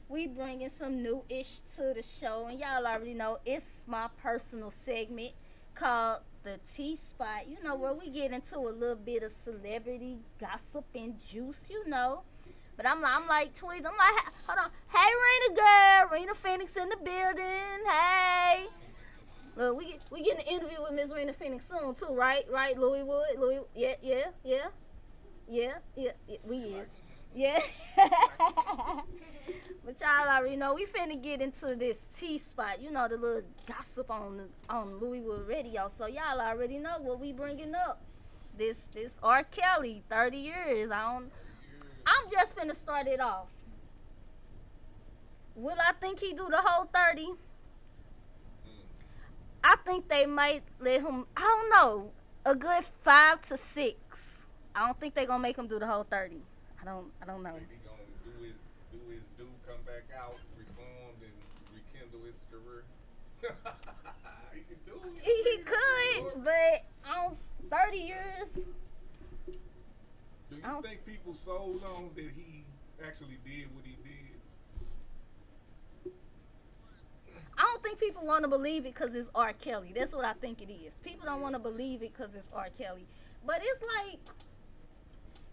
We bringing some new-ish to the show, and y'all already know it's my personal segment called the T-Spot. You know, where we get into a little bit of celebrity gossip and juice, you know. But I'm like Tweezie. I'm like, hold on. Hey, Rena girl. Rena Phoenix in the building. Hey. Look, we getting an interview with Miss Rena Phoenix soon, too, right? Right, Louis Wood? Yeah. We is. Yeah. But y'all already know we finna get into this T-Spot. You know, the little gossip on Louis Wood Radio. So y'all already know what we bringing up. This R. Kelly, 30 years. I'm just finna start it off. Will I think he do the whole 30? I think they might let him, I don't know, a good 5 to 6. I don't think they gonna make him do the whole 30. I don't know. Come back out, reformed, and rekindle his career. He can do it. He could, but 30 years. Do you think people sold on that he actually did what he did? I don't think people want to believe it because it's R. Kelly. That's what I think it is. People don't want to believe it because it's R. Kelly. But it's like,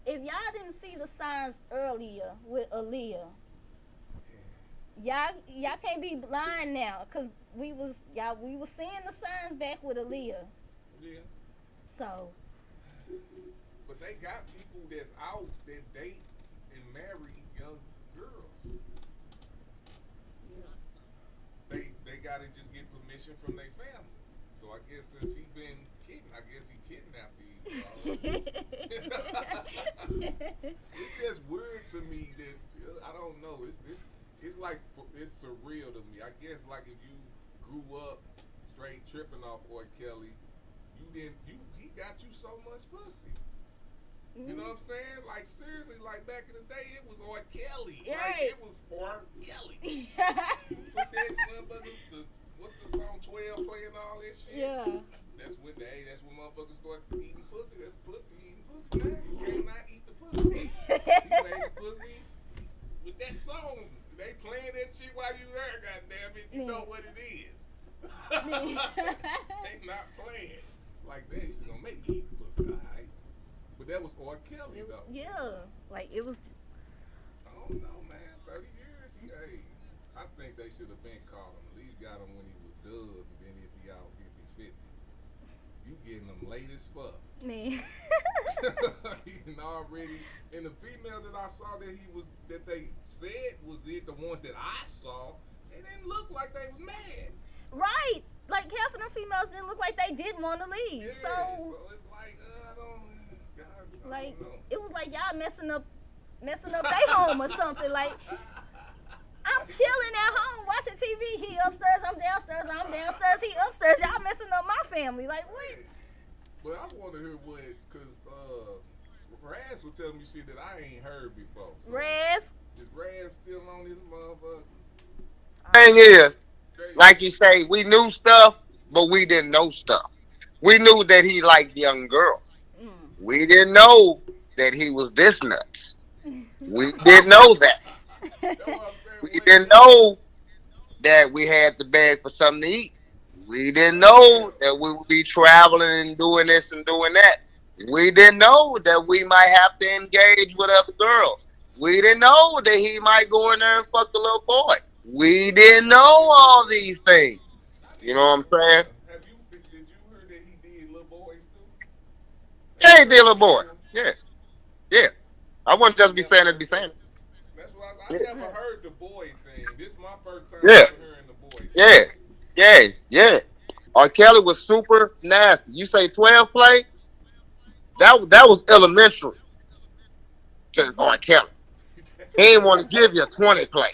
if y'all didn't see the signs earlier with Aaliyah, y'all can't be blind now, cause we was seeing the signs back with Aaliyah. Yeah. So. But they got people that's out that date and marry young girls. Yeah. They gotta just get permission from their family. So I guess since he been kidding, I guess he kidnapped these. It's just weird to me that I don't know. It's like, it's surreal to me. I guess like if you grew up straight tripping off R. Kelly, he got you so much pussy. You know what I'm saying? Like seriously, like back in the day, it was R. Kelly. Right. Like it was R. Kelly. Put that motherfucker, what's the song 12 playing all that shit? Yeah. That's when motherfuckers start eating pussy. That's pussy eating pussy. Man, you cannot eat the pussy. You made the pussy with that song. They playing that shit while you there, goddammit. You know what it is. They not playing. Like, they just gonna make me eat the pussy, alright? But that was R. Kelly, though. Yeah. Like, it was. I don't know, man. 30 years? I think they should have been caught him. At least got him when he was dubbed, and then he'd be out, he'd be 50. You getting them late as fuck. Man. And already, and the female that I saw that they said was it, the ones that I saw, They didn't look like they was mad. Right. Like half of them females didn't look like they didn't want to leave. Yeah, so it's like I like don't know. it was like y'all messing up their home or something. Like I'm chilling at home watching TV. He upstairs, I'm downstairs. I'm downstairs, he upstairs. Y'all messing up my family. Like what? But I want to hear what, cause Raz was telling me shit that I ain't heard before. So Raz? Is Raz still on this motherfucker? Thing is, like you say, we knew stuff, but we didn't know stuff. We knew that he liked young girls. We didn't know that he was this nuts. We didn't know that. We didn't know that we had to beg for something to eat. We didn't know that we would be traveling and doing this and doing that. We didn't know that we might have to engage with other girls. We didn't know that he might go in there and fuck the little boy. We didn't know all these things. You know what I'm saying? Did you hear that he did little boys too? Yeah, he did little boys. Yeah. Yeah. I wouldn't just be saying it, be saying it. That's why I never heard the boy thing. This is my first time Yeah. hearing the boy thing. Yeah. Yeah. Yeah. R. Kelly was super nasty. You say 12 play? That was elementary to R. Kelly. He didn't want to give you a 20 play.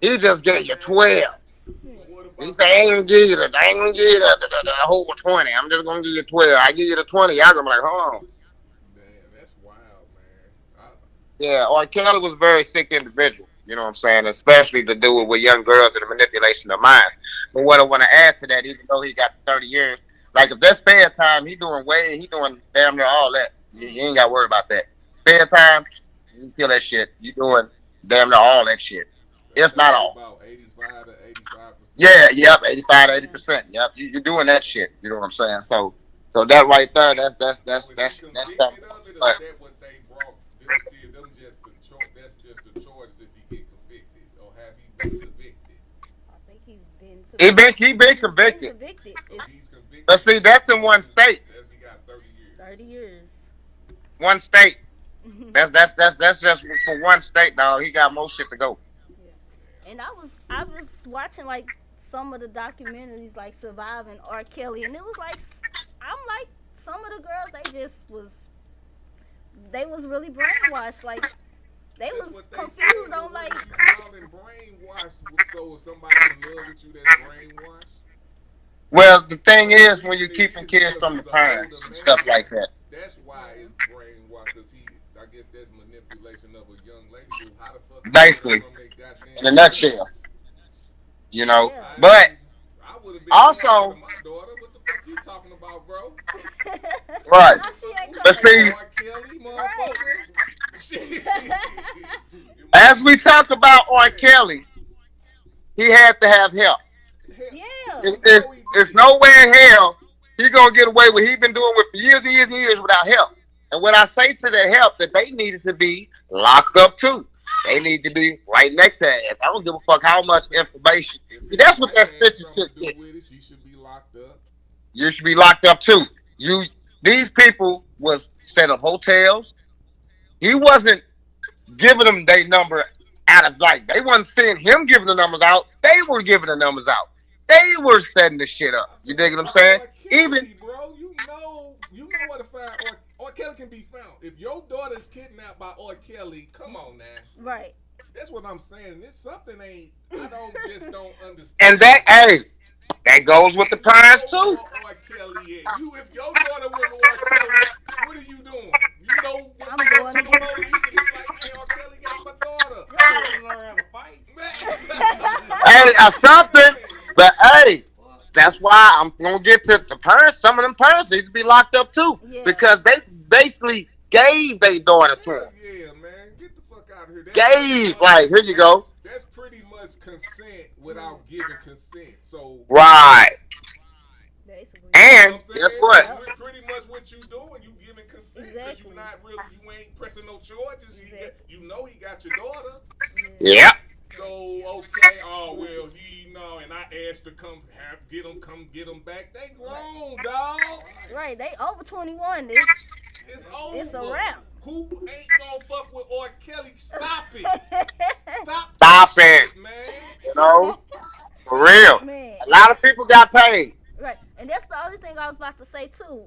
He just gave you 12. He said, I ain't gonna give you the whole 20. I'm just gonna give you 12. I give you the 20. Y'all gonna be like, hold on. Damn, that's wild, man. Yeah, R. Kelly was a very sick individual. You know what I'm saying? Especially to do it with young girls and the manipulation of minds. But what I want to add to that, even though he got 30 years, like if that's fair time, he doing damn near all that. You ain't got to worry about that. Fair time, you kill that shit. You doing damn near all that shit. If not all. About 85 to 85%. Yeah, yep, 85 to 80%. Yep, you're doing that shit. You know what I'm saying? So that right there, that's But that. that what they brought? Them just that's just the charges if he get convicted, or have he been convicted? I think he's been convicted. He been convicted. So he's convicted. But see, that's in one state. He got 30 years. 30 years. One state. That's just for one state, dog. He got more shit to go. Yeah. And I was watching like some of the documentaries like Surviving R. Kelly, and it was like I'm like some of the girls they was really brainwashed. Like they was confused on like brainwashed. So if somebody in love with you that's brainwashed. Well, the thing is, when you're keeping kids from the parents and stuff like that. That's why it's brainwashed, because I guess that's manipulation of a young lady. How the fuck? Basically, in a nutshell. You know, but also, my daughter, what the fuck you talking about, bro? Right. But see, as we talk about R. Kelly, he had to have help. Yeah. There's no way in hell he gonna get away with he been doing it for years and years and years without help. And when I say to that help, that they needed to be locked up too. They need to be right next to us. I don't give a fuck how much information. See, that's what that stitches should get. She should be locked up. You should be locked up too. These people was set up hotels. He wasn't giving them their number out of like they wasn't seeing him giving the numbers out. They were giving the numbers out. They were setting the shit up. You dig what I'm saying? Even bro, you know what to find. R. Kelly can be found. If your daughter's kidnapped by R. Kelly, come on now. Right. That's what I'm saying. This something I don't understand. And that goes with the parents too. R. Kelly is. If your daughter went to R. Kelly, what are you doing? You know, I'm going to the police and it's like, hey, R. Kelly got my daughter. You learn how to fight. Hey, something. But hey, that's why I'm gonna get to the parents. Some of them parents need to be locked up too, because they basically gave their daughter to him. Yeah, man, get the fuck out of here. Gave, like, here you go. That's pretty much consent without giving consent. So right. Basically. And guess what? That's pretty much what you doing. You giving consent because you not really, you ain't pressing no charges. You know he got your daughter. Yep. So okay, oh well, and I asked to get them back. They grown, dog. Right, they over 21. It's over. It's a wrap. Who ain't gonna fuck with R. Kelly? Stop it. Stop it, man. You know, for real. Man. A lot of people got paid. Right, and that's the only thing I was about to say too.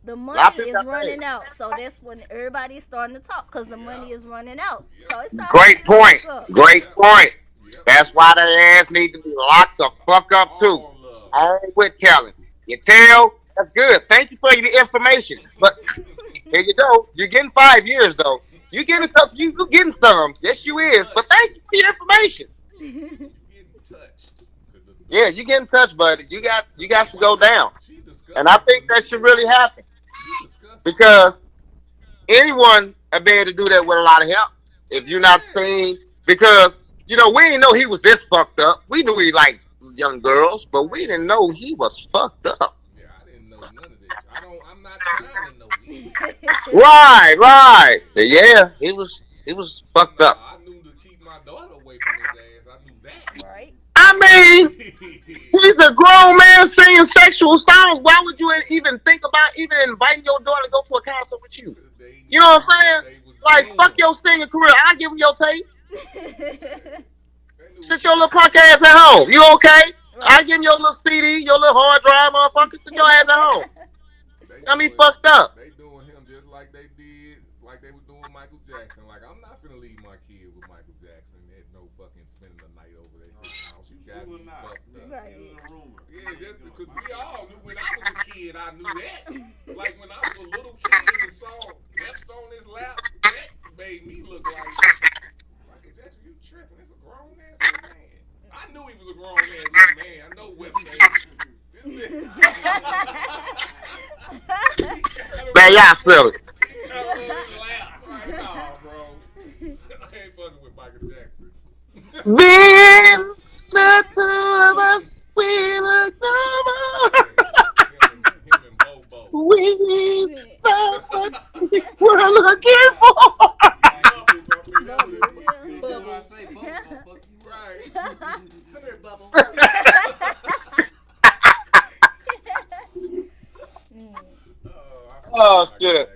The money is running out, so that's when everybody's starting to talk because the money is running out. So it's time. Great point. Great point. That's why that ass need to be locked the fuck up too. On with telling. You tell, that's good. Thank you for the information. But here you go. You're getting 5 years though. You getting some. You getting some. Yes, you is. But thank you for your information. Yeah, you getting touched, buddy. You got to go down. And I think that should really happen because anyone would be able to do that with a lot of help. If you're not seen, because we didn't know he was this fucked up. We knew he liked young girls, but we didn't know he was fucked up. Yeah, I didn't know none of this. I'm not trying to know either. Right. Yeah, he was fucked up. I knew to keep my daughter away from his ass. I knew that. Right. I mean, he's a grown man singing sexual songs. Why would you even think about even inviting your daughter to go to a concert with you? You know what I'm saying? Like, fuck your singing career. I'll give him your tape. Sit your little punk ass at home. You okay? I'll give him your little CD, your little hard drive, motherfucker. Sit your ass at home. I mean, fucked up. They doing him just like they did, like they were doing Michael Jackson. Like, I'm not finna leave my kid with Michael Jackson at no fucking spending the night over there. House. You got me fucked up. Right. Yeah, just because we all knew when I was a kid, I knew that. Like when I was a little kid and saw Webster on his lap, that made me look like Michael Jackson. You tripping? It's a grown ass little man. I knew he was a grown ass little man. I know Webster. Man, y'all silly. He got him on his lap. Like, nah, bro. I ain't fucking with Michael Jackson. Being the two of us, we look over. We found what we were looking for. Right. Come here, Bubbles. Oh, shit.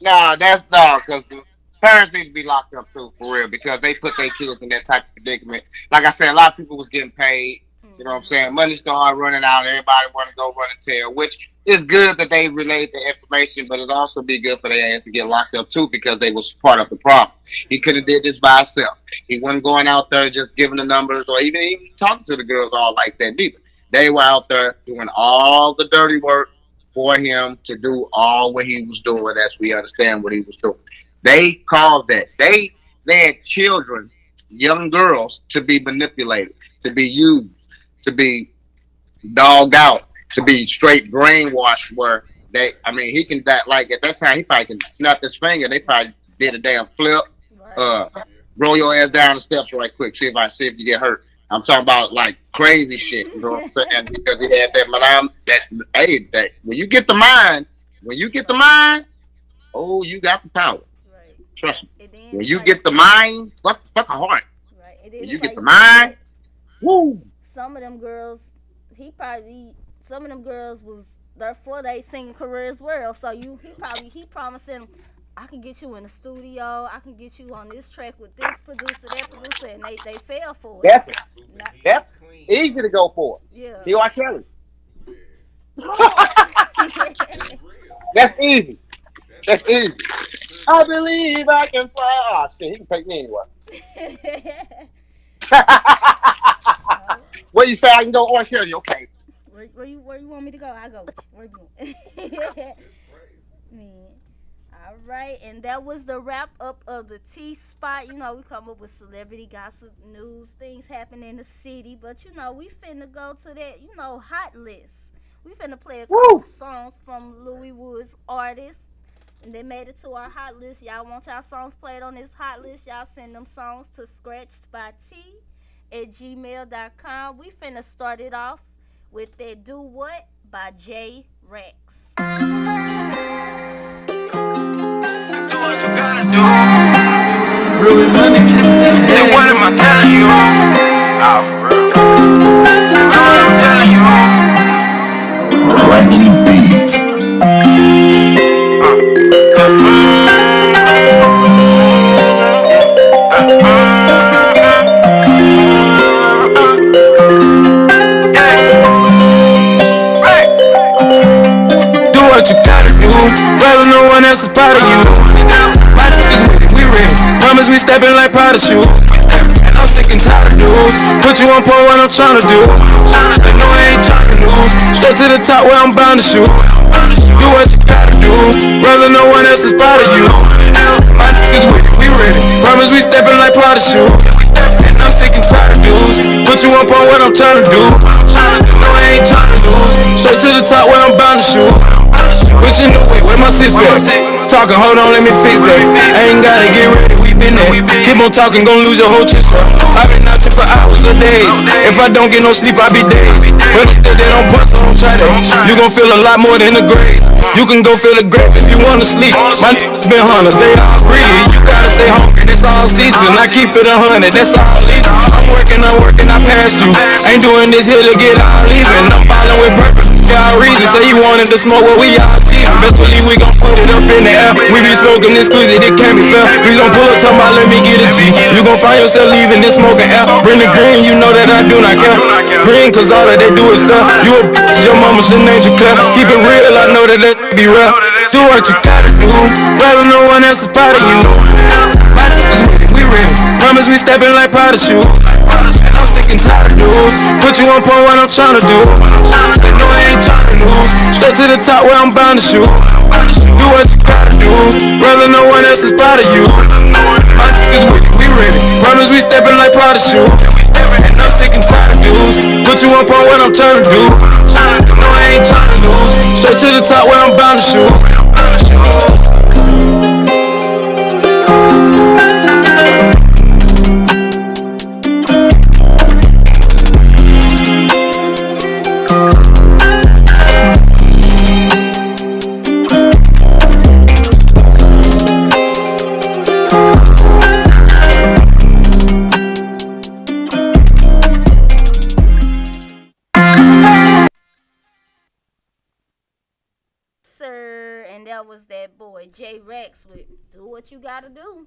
Nah, that's no, because the parents need to be locked up too, for real, because they put their kids in that type of predicament. Like I said, a lot of people was getting paid. You know what I'm saying? Money started running out. Everybody want to go run and tell, which is good that they relayed the information, but it also be good for their ass to get locked up too because they was part of the problem. He could have did this by himself. He wasn't going out there just giving the numbers or even talking to the girls all like that neither. They were out there doing all the dirty work for him to do all what he was doing as we understand what he was doing. They called that. They had children, young girls, to be manipulated, to be used, to be dogged out, to be straight brainwashed where he can, that, like at that time, he probably can snap his finger. They probably did a damn flip, roll your ass down the steps right quick, see if you get hurt. I'm talking about like crazy shit, you know what I'm saying? Because he had that when you get the mind, oh, you got the power. Right. Trust me. When you get the mind, fuck a heart. Right. When you get the mind, woo. Some of them girls was there for their singing career as well. So he promising, I can get you in the studio, I can get you on this track with this producer, that producer, and they fell for it. That's easy to go for. Yeah. You are Kelly. That's easy. That's easy. I believe I can fly. Oh shit, he can take me anywhere. What you say? I can go on Kelly? Okay. Where you want me to go? I go with you. Where you want? Man. All right, and that was the wrap up of the T Spot. We come up with celebrity gossip news, things happen in the city, but we finna go to that, hot list. We finna play a couple songs from Louis Wood's artists, and they made it to our hot list. Y'all want y'all songs played on this hot list? Y'all send them songs to scratchedbyt@gmail.com. We finna start it off with that Do What by J Rex. Really money, then what am I telling you? Nah, for real. That's what I'm telling you. Raggedy beats. we stepping like powder shoes. And I'm sick and tired of dudes. Put you on pole, what I'm tryna do. They know I ain't tryna lose. Straight to the top where I'm bound to shoot. Do what you gotta do. Rather no one else is proud of you. My niggas with it, we ready. Promise we stepping like powder shoes. And I'm sick and tired of dudes. Put you on pole, what I'm tryna do. They know I ain't tryna lose. Straight to the top where I'm bound to shoot. Wishing the way, where my sis back? Talking, hold on, let me fix that. I ain't gotta get ready, we been there. Keep on talking, gon' lose your whole chest. I've been out here for hours or days. If I don't get no sleep, I be days. But instead they don't punch, so don't try that. You gon' feel a lot more than the grave. You can go feel the grave if you wanna sleep. My niggas been hunters, they all greedy. You gotta stay hungry, that's all season. I keep it 100, that's all easy. I'm working, I passed you. Ain't doing this here to get all even. I'm following with purpose, y'all reason. Say you wanted to smoke, well we all teasing. Best believe we gon' put it up in the air. We be smoking this squeezy, it can't be fair. Please don't pull up, talking about let me get a G. You gon' find yourself leaving this smoking air. Bring the green, you know that I do not care. Green, cause all that they do is stuff. You a bitch, your mama should name you Claire. Keep it real, I know that be real. Do what you gotta do. Rather no one else is proud of you. My niggas with it, we ready. Promise we stepping like powder shoes. And I'm sick and tired of dudes. Put you on pole, what I'm tryna do. They know I ain't tryna lose. Straight to the top where I'm bound to shoot. Do what you gotta do. Rather no one else is proud of you. My niggas with it, we ready. Promise we stepping like powder shoes. And I'm sick and tired of dudes. Put you on pole, what I'm tryna do. They know I ain't tryna lose. Straight to the top where I'm bound to shoot. That was that boy J Rex with Do What You Gotta Do.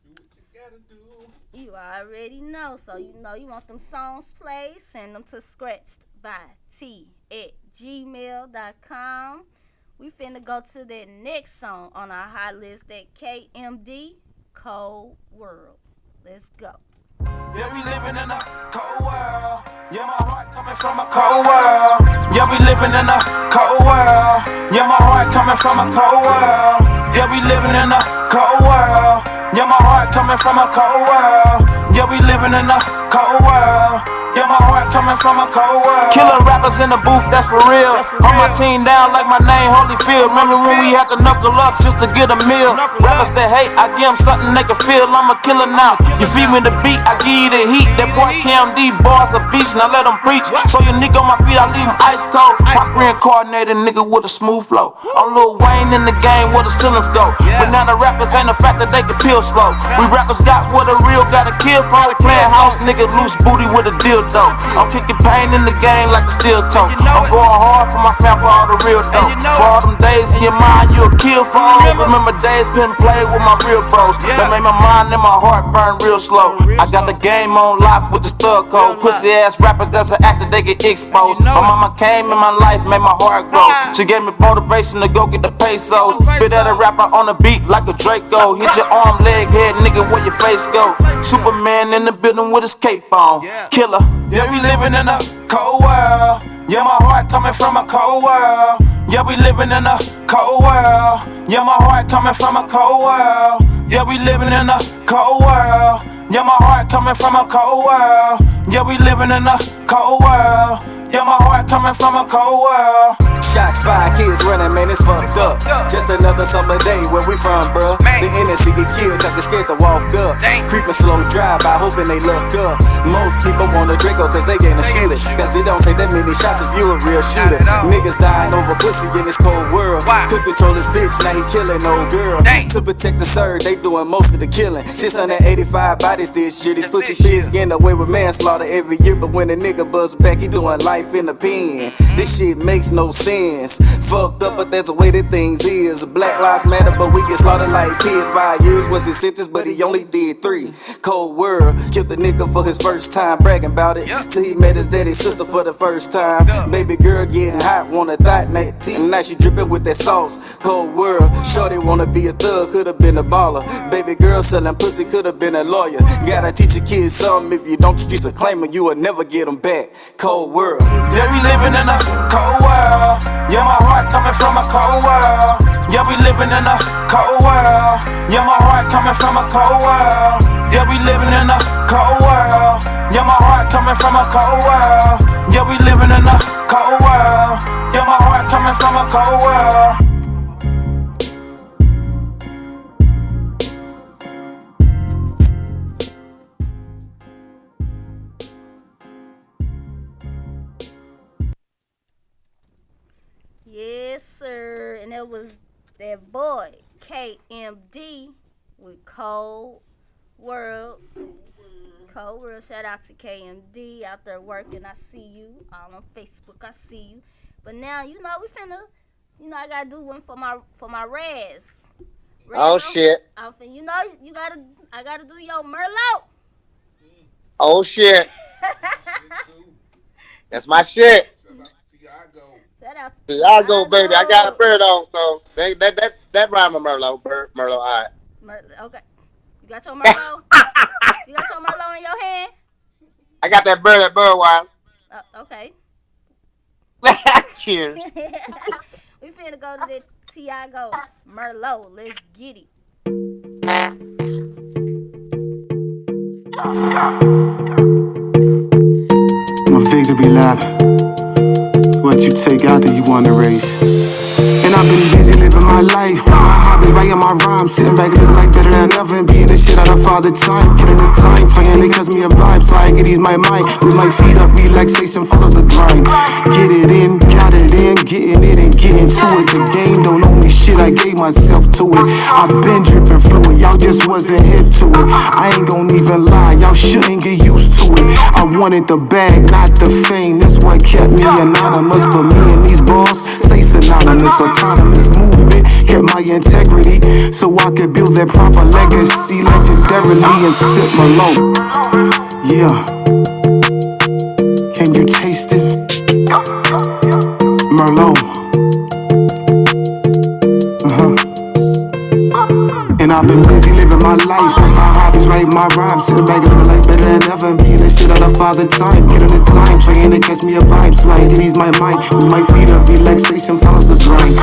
Do what you gotta do. You already know, so you know you want them songs played, send them to scratchedbyt@gmail.com. We finna go to that next song on our hot list, that KMD, Cold World. Let's go. Yeah, we living in a cold world. Yeah, my heart coming from a cold world. Yeah, we living in a cold world. Yeah, my heart coming from a cold world. Yeah, we living in a cold world. Yeah, my heart coming from a cold world. Yeah, we living in a cold world. Yeah, my heart coming from a cold world. Killing rappers in the booth, that's for real. Hold my team down like my name Holyfield. Remember when we had to knuckle up just to get a meal? Rappers that hate, I give them something they can feel. I'm a killer now. You feed me the beat, I give you the heat. That boy KMD, boss a beast, now let him preach. So your nigga on my feet, I leave him ice cold. My reincarnated nigga with a smooth flow. I'm Lil Wayne in the game where the ceilings go. But now the rappers ain't the fact that they can peel slow. We rappers got what a real gotta kill for. Playing house nigga, loose booty with a dildo. I'm kicking pain in the game like a steel toe. I'm going hard for my fam, for all the real dough. For all them days in your mind you'll kill for. Remember days couldn't play with my real bros. That made my mind and my heart burn real slow. I got the game on lock with the stud code. Pussy ass rappers that's an actor, they get exposed. My mama came in my life, made my heart grow. She gave me motivation to go get the pesos. Bit at a rapper on the beat like a Draco. Hit your arm, leg, head, nigga, where your face go. Superman in the building with his cape on. Killer. Yeah, we living in a cold world. Yeah, my heart coming from a cold world. Yeah, we living in a cold world. Yeah, my heart coming from a cold world. Yeah, we living in a cold world. Yeah, my heart coming from a cold world. Yeah, we living in a cold world. Yeah, my heart coming from a cold world. Shots fired, kids running, man, it's fucked up. Just another summer day where we from, bruh. The innocent get killed cause they scared to walk up. Creeping slow drive by hoping they look up. Most people want a Draco cause they ain't a shooter. Cause it don't take that many shots if you a real shooter. Niggas dying over pussy in this cold world. Could control his bitch, now he killing old girl. To protect the surge, they doing most of the killing. 685 bodies this shit. These pussy pigs getting away with manslaughter every year. But when a nigga buzz back, he doing life life in the pen. This shit makes no sense. Fucked up, but that's the way that things is. Black lives matter, but we get slaughtered like pigs. 5 years was his sentence, but he only did 3. Cold world, killed the nigga for his first time, bragging about it. Till he met his daddy's sister for the first time. Baby girl getting hot, wanna thought mate. And now she dripping with that sauce. Cold world, shorty wanna be a thug, could've been a baller. Baby girl selling pussy, could've been a lawyer. Gotta teach your kids something, if you don't, the streets will claim it, you will never get them back. Cold world. Yeah, we living in a cold world. Yeah, my heart coming from a cold world. Yeah, we living in a cold world. Yeah, my heart coming from a cold world. Yeah, we living in a cold world. Yeah, my heart coming from a cold world. Yeah, we living in a cold world. Yeah, my heart coming from a cold world. Yes, sir. And it was that boy, KMD, with Cold World. Cold World. Shout out to KMD out there working. I see you. All on Facebook. I see you. But now, we finna, I gotta do one for my Raz. Oh shit. I gotta do your Merlot. Oh shit. That's my shit. Shout out to Tiago, baby. I got a bird on, so that rhyme with Merlot. Merlot, all right. Okay. You got your Merlot? You got your Merlot in your hand? I got that bird wine. Okay. Cheers. We finna go to the Tiago Merlot. Let's get it. My victory lap. What you take out that you wanna race. And I've been busy living my life. My hobbies, writing my rhymes, sitting back looking like better than ever, and being the shit out of father time. Killing the time, trying to cause me a vibe, so I can ease my mind. With my feet up, relaxation, follow the grind. Get it in, got it in, getting it and getting to it. The game don't owe me shit, I gave myself to it. I've been dripping fluid, y'all just wasn't hip to it. I ain't gon' even lie, y'all shouldn't get used to it. I wanted the bag, not the fame, that's what kept me anonymous. But me and these balls stay synonymous. Autonomous movement kept my integrity, so I could build that proper legacy legendarily and sip Malone. Yeah, can you taste it? Merlot. And I've been busy living my life. My hobbies, write my rhymes, sitting back and looking like better than ever, and being that shit out of father time. Killing the time, trying to catch me a vibe, so I can ease my mind. With my feet up, relaxation follows the grind.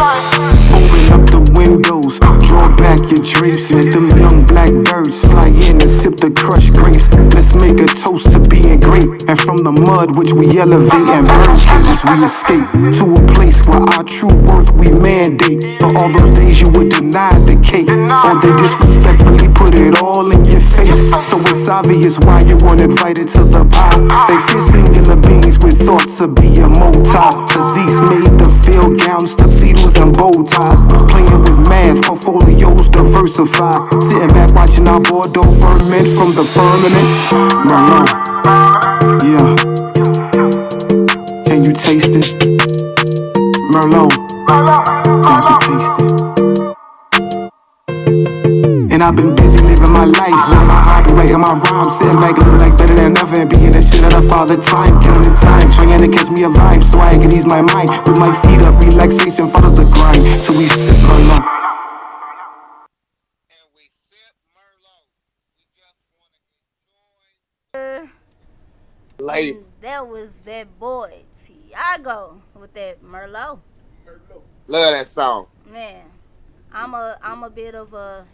Open up the windows, draw back your drapes, let them young black birds fly in and sip the crushed grapes. Let's make a toast to being great, and from the mud which we elevate and burn cages we escape to a place where our true worth we mandate. For all those days you were denied the cake, or they disrespectfully put it all in your face. So it's obvious why you weren't invited to the pie. They fear singular beings with thoughts of being multi. Disease made the field gowns, tuxedos and bow ties. Playing with math, portfolios diversify. Sitting back watching our Bordeaux ferment from the firmament. Merlot, yeah. Can you taste it? Merlot, can you taste it? And I've been busy living my life, with my hobby, writing my rhymes, sitting back looking like better than ever, and being that shit out of father time. Killing the time, trying to catch me a vibe, so I can ease my mind. With my feet up, relaxation follows the grind, till we sip Merlot. Late. That was that boy Tiago with that Merlot. Love that song. Man, I'm a bit of a,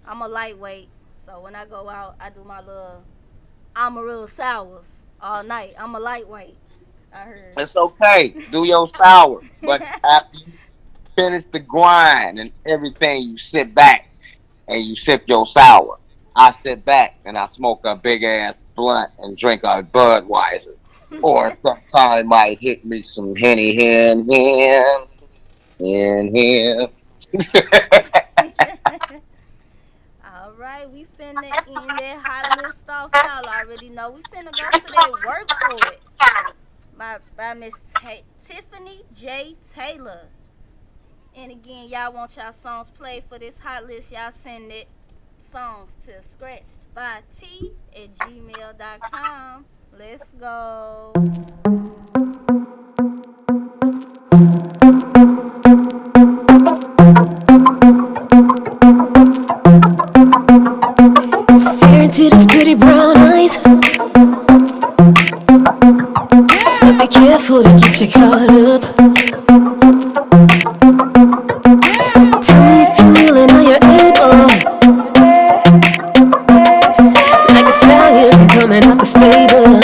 I'm a lightweight. So when I go out, I do my little Amarillo sours all night. I'm a lightweight. I heard. It's okay. Do your sour, but after you finish the grind and everything, you sit back and you sip your sour. I sit back and I smoke a big ass blunt and drink a Budweiser. Or sometimes might hit me some Henny hen. All right, we finna end that hot list off. Y'all already know we finna go to that work for it. by Miss Tiffany J. Taylor. And again, y'all want y'all songs played for this hot list, y'all send it songs to scratchedbyt@gmail.com. Let's go. Stare into those pretty brown eyes. But be careful to get you caught up. Tell me if you're willing or you're able. Like a stallion coming out the stable.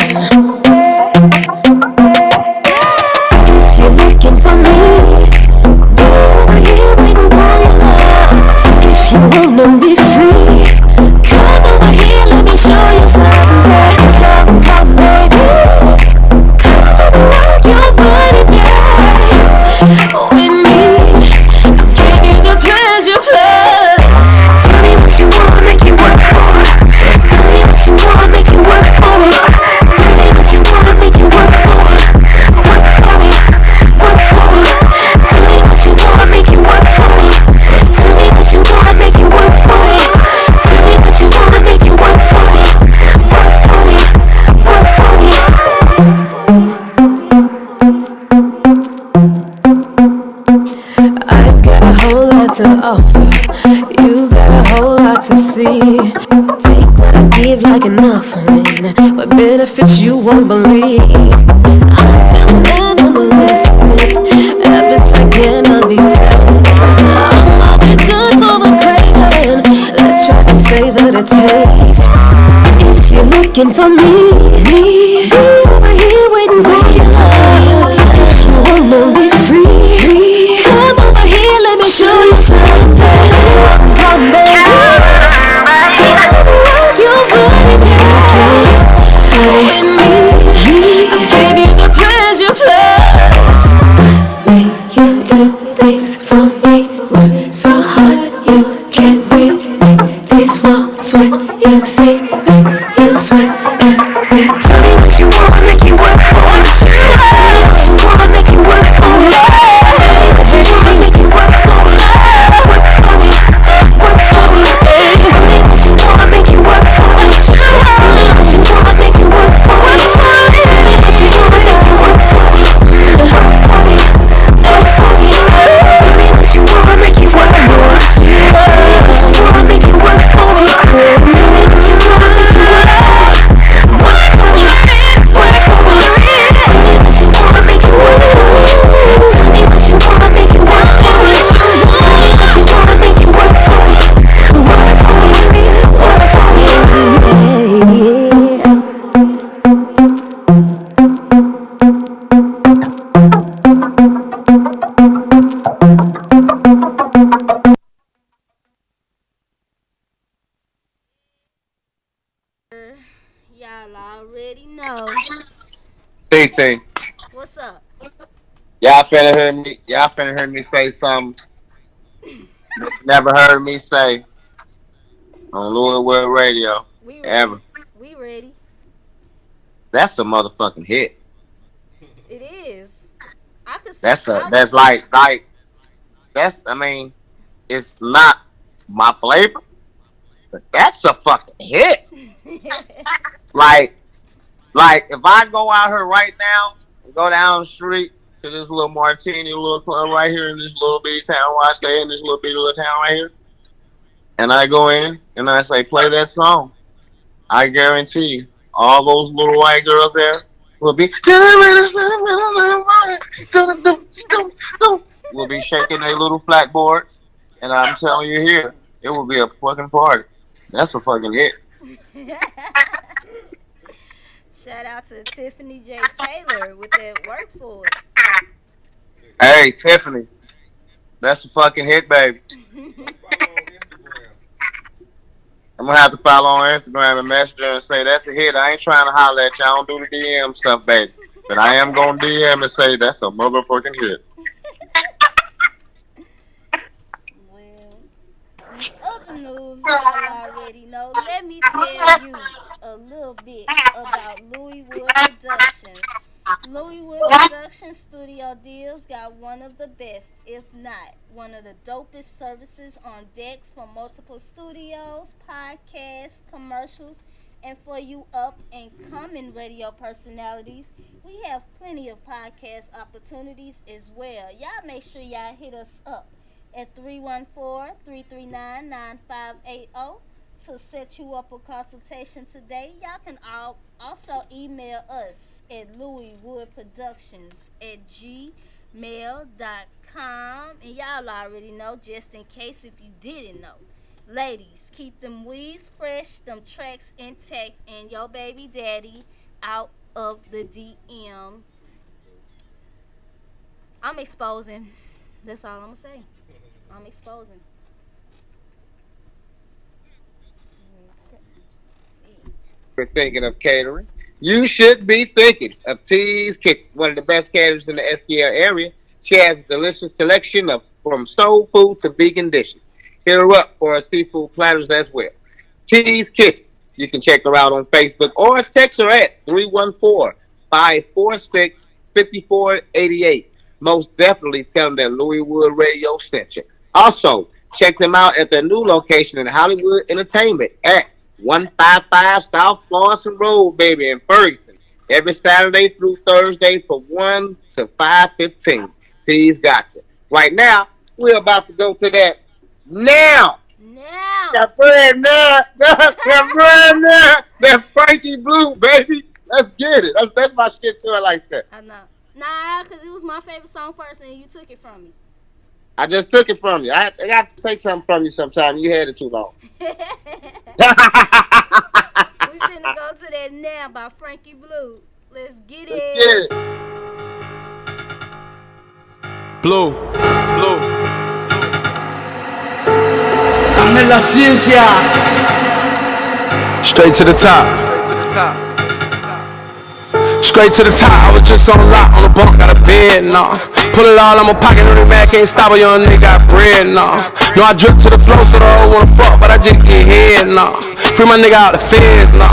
If you're looking for me, over here waiting for your love. If you wanna be free, come over here, let me show you something. Come, baby. Come and rock your body, baby. With me, I'll give you the pleasure plus. Tell me what you want, make you work for it. Tell me what you want, make you work for it. Tell me what you want, make you work for it. Work for it, work for it. Tell me what you want, make you work for it. Tell me what you want, make you work for it. Tell me what you want, make you work for it. Work for it, work for it. I've got a whole lot to offer. You got a whole lot to see. Take what I give like an offering. What benefits you won't believe. I'm feeling animalistic. Appetite cannot be tamed. I'm always good for a craving. Let's try to savor the taste. If you're looking for me, be over here waiting for your love. If you wanna be free, come over here, let me show you something. Come, baby. Come and rock your body, baby. With me, I'll give you the pleasure plus. Make you do things for me. Work so hard you can't breathe. Make these walls sweat you see. Make you sweat and breathe. Tell me what you want, make you work for it. Tell me what you want, make you work for it. Tell me what you want, make you work for it. Work for it, work for it. Tell me what you want, make you work for it. Tell me what you want, make you work for it. Tell me what you want, make you work for it. Work for it, work for it. Tell me what you want, make you work for it. Tell me what you want, make you work for it. Tell me what you want, make you work for it. Work for it, work for it. Tell me what you want, make you work for it. Tell me what you want, make you work for it. Tell me what you want, make you work for it. Work for it, work for it. Y'all already know. TT, What's up? y'all finna hear me say something that you never heard me say on Louisville Radio We ever. ready. We ready. That's a motherfucking hit. It is. I could. That's I mean, it's not my flavor, but that's a fucking hit. Like if I go out here right now and go down the street to this little martini little club right here in this little bitty town where I stay in this little bitty little town right here, and I go in and I say play that song, I guarantee you, all those little white girls there will be shaking their little flat boards, and I'm telling you here, it will be a fucking party. That's a fucking hit. Shout out to Tiffany J. Taylor with that work for it. Hey, Tiffany, that's a fucking hit, baby. I'm gonna have to follow on Instagram and message her and say that's a hit. I ain't trying to holler at you. I don't do the DM stuff, baby. But I am gonna DM and say that's a motherfucking hit. Other news y'all already know. Let me tell you a little bit about Louis Wood Productions. Louis Wood Production Studio Deals got one of the best, if not one of the dopest services on decks for multiple studios, podcasts, commercials, and for you up and coming radio personalities. We have plenty of podcast opportunities as well. Y'all make sure y'all hit us up at 314-339-9580 to set you up a consultation today. Y'all can also email us at louiswoodproductions@gmail.com. And y'all already know, just in case if you didn't know. Ladies, keep them weeds fresh, them tracks intact, and your baby daddy out of the DM. I'm exposing. That's all I'm going to say. I'm exposing. You're thinking of catering, you should be thinking of T's Kitchen, one of the best caterers in the STL area. She has a delicious selection of from soul food to vegan dishes. Hit her up for her seafood platters as well. T's Kitchen. You can check her out on Facebook or text her at 314-546-5488. Most definitely tell them that Louis Wood Radio sent you. Also, check them out at their new location in Hollywood Entertainment at 155 South Florissant Road, baby, in Ferguson. Every Saturday through Thursday from 1 to 5:15. T's got you. Right now, we're about to go to that now. That brand now. That brand now. That Frankie Blue, baby. Let's get it. That's my shit too. I like that. I know. Nah, because it was my favorite song first and you took it from me. I just took it from you. I got to take something from you sometime. You had it too long. We finna go to that now by Frankie Blue. Let's get it. Get it. Blue. Dame la ciencia. Straight to the top. Straight to the top, I was just on lock, on the bunk, got a bed, nah. Pull it all, I'm a pocket, no man can't stop a young nigga, got bread, nah. No, I drip to the flow, so the hoe wanna fuck, but I just get head, nah. Free my nigga out the feds, nah.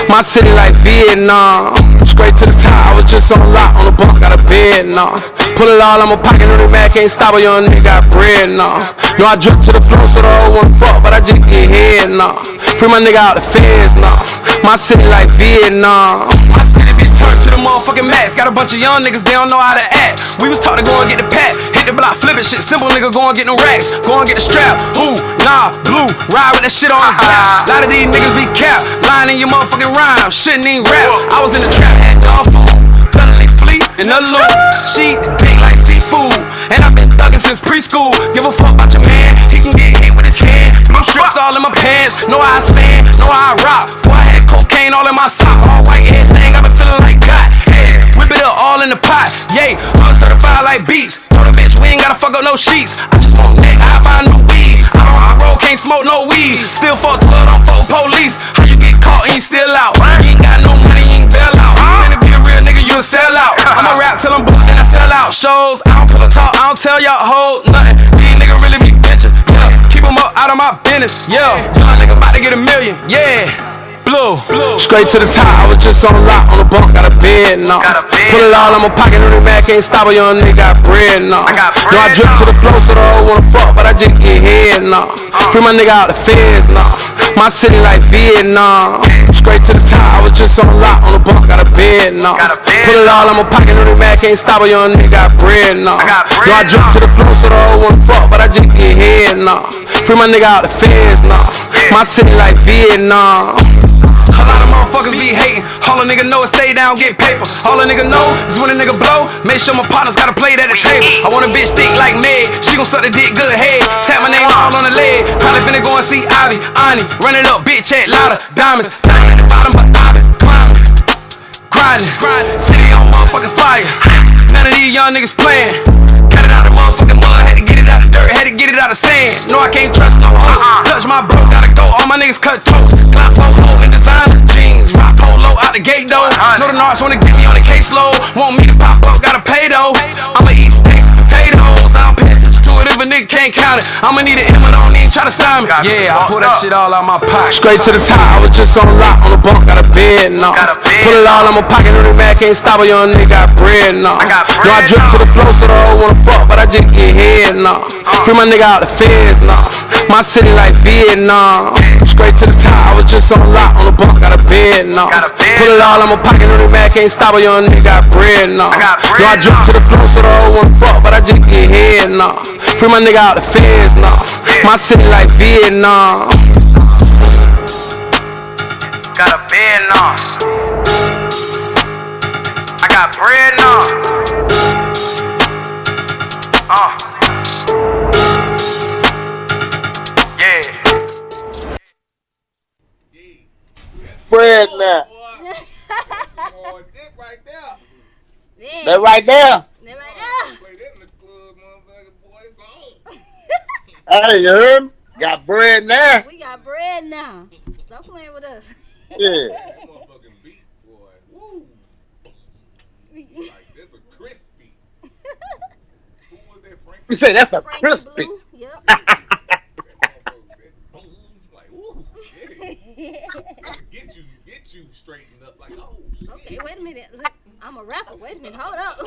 My city like Vietnam. Straight to the top, I was just on lock, on the bunk, got a bed, nah. Pull it all, I'm a pocket, no man can't stop a young nigga, got bread, nah. No, I drip to the flow, so the hoe wanna fuck, but I just get head, nah. Free my nigga out the feds, nah. My city like Vietnam. My city be turned to the motherfucking max. Got a bunch of young niggas, they don't know how to act. We was taught to go and get the pack. Hit the block, flip it, shit simple, nigga, go and get no racks. Go and get the strap, ooh, nah, blue. Ride with that shit on his lap. Lot of these niggas be capped. Lying in your motherfucking rhyme, shouldn't even rap. I was in the trap, had dog food. Felony fleet, and the loot. She big like seafood. And I've been thugging since preschool. Give a fuck about your man, he can get hit with his can. Blue strips all in my pants, know how I stand, know how I rock. Boy, I had cocaine all in my sock, all white everything, I been feeling like God. Hey, whip it up all in the pot, yay, hood certified like beats. Told a bitch we ain't gotta fuck up no sheets. I just want neck, I buy a new weed. I don't rock roll, can't smoke no weed. Still fuck the blood, don't fuck police. How you get caught and you still out? You ain't got no money, you ain't bail out. You finna be a real nigga, you a sell out. I'ma rap till I'm booked and I sell out shows. I don't pull a talk, I don't tell y'all hoes nothing. These niggas really be bitches, yeah. Keep them up out of my business, yeah. Young nigga about to get $1 million, yeah. Blue. Straight to the top, I was just on lock, on the bunk, got a bed, nah. Pull it all, I'm a pocket, no man can't stop a young nigga, got bread, nah. No, I drip to the flow, so the hoe wanna fuck, but I just get head, nah. Free my nigga out the feds, nah. My city like Vietnam. Straight to the top, I was just on lock, on the bunk, got a bed, nah. Pull it all, I'm a pocket, no man can't stop a young nigga, got bread, nah. No, I drip to the flow, so the hoe wanna fuck, but I just get head, nah. Free my nigga out the feds, nah. My city like Vietnam. A lot of motherfuckers be hating. All a nigga know is stay down, get paper. All a nigga know is when a nigga blow, make sure my partners got a plate at the table. I want a bitch thick like Meg, she gon' suck the dick good head. Tap my name all on the leg. Probably finna go and see Ivy, Ani. Run it up, bitch, at louder. Diamonds, down at the bottom, but I been climbing. Grinding, city on motherfucking fire. None of these young niggas playing. Got it out of motherfucking mud, had to get it out of dirt, had to get it out of sand. No, I can't trust no hoe. Touch my bro, gotta go. All my niggas cut toast. Glock polo and designer jeans. Rock polo out the gate though. Know the narcs wanna get me on the caseload. Want me to pop up, gotta pay though. I'ma eat steak, potatoes. I don't pay attention to it if a nigga can't ain't counted. I'ma need an M, but I don't even try to sign me. Yeah, I pull that shit all out my pocket. Straight to the top, I was just on lock on the bunk, got a bed, no. Pull it all out my pocket, no man can't stop a young nigga, got bread, no. No, I drip to the flow, so the hoe wanna fuck, but I just get head, no. Free my nigga out the feds, no. My city like Vietnam. Straight to the top, I was just on lock on the bunk, got a bed, no. Pull it all out my pocket, no man can't stop a young nigga, got bread, no. No, I drip to the flow, so the hoe wanna fuck, but I just get head, no. Free my nigga out the feds, no. My city like Vietnam. Got a bed now. I got bread now. Yeah. Bread now. That's some hard shit right there. Yeah. That right there. That right there. Play that in the club, motherfucker, boy. It's on. Hey, you heard me? Got bread now. We got bread now. Stop playing with us. Yeah. That motherfucking beat, boy. Woo. Like, this a crispy. Who was that, Frankie? You say that's a Frankie crispy. Blue. Yep. Like, woo. Yeah. Get you straightened up. Like, oh, shit. Okay, wait a minute. Look, I'm a rapper. Wait a minute. Hold up.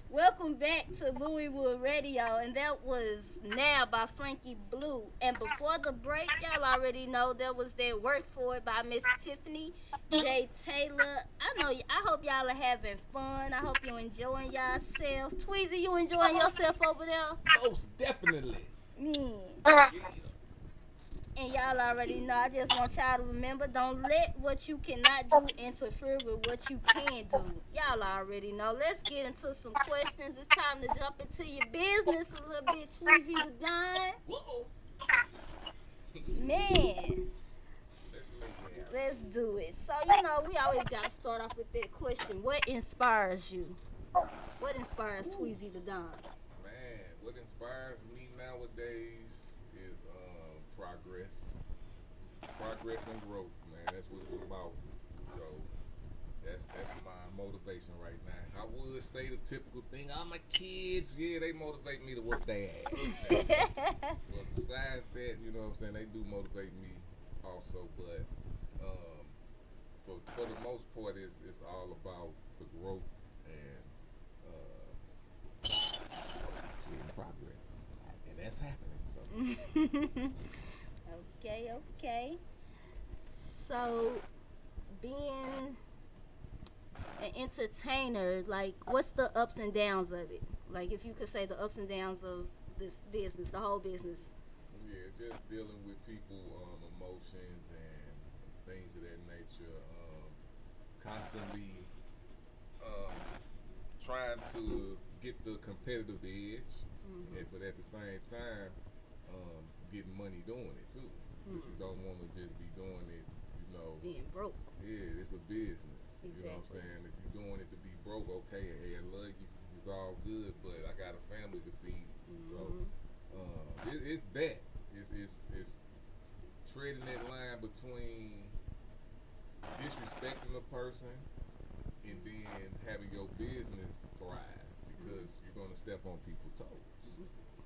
Welcome back to Louiswood Radio, and that was Now by Frankie Blue. And before the break, y'all already know there was that Work For It by Miss Tiffany J. Taylor. I hope y'all are having fun. I hope you're enjoying yourself. Tweezie, you enjoying yourself over there? Most definitely. Yeah. And y'all already know, I just want y'all to remember, don't let what you cannot do interfere with what you can do. Y'all already know. Let's get into some questions. It's time to jump into your business a little bit, Tweezie the Don. Man. Let's do it. So, we always got to start off with that question. What inspires you? What inspires Tweezie the Don? Man, what inspires me nowadays is progress and growth, man. That's what it's about. So that's my motivation right now. I would say the typical thing, my kids, yeah, they motivate me to whoop their ass. But besides that, you know what I'm saying, they do motivate me also, but for the most part it's all about the growth and in progress. And that's happening. So Okay. So, being an entertainer, like, what's the ups and downs of it? Like, if you could say the ups and downs of this business, the whole business. Yeah, just dealing with people, emotions and things of that nature. Constantly trying to get the competitive edge, but at the same time, getting money doing it too. Because you don't want to just be doing it, being broke. Yeah, it's a business. Exactly. You know what I'm saying? If you're doing it to be broke, okay, hey, I love you, it's all good, but I got a family to feed. So it's that. It's treading that line between disrespecting a person and then having your business thrive, because you're going to step on people's toes.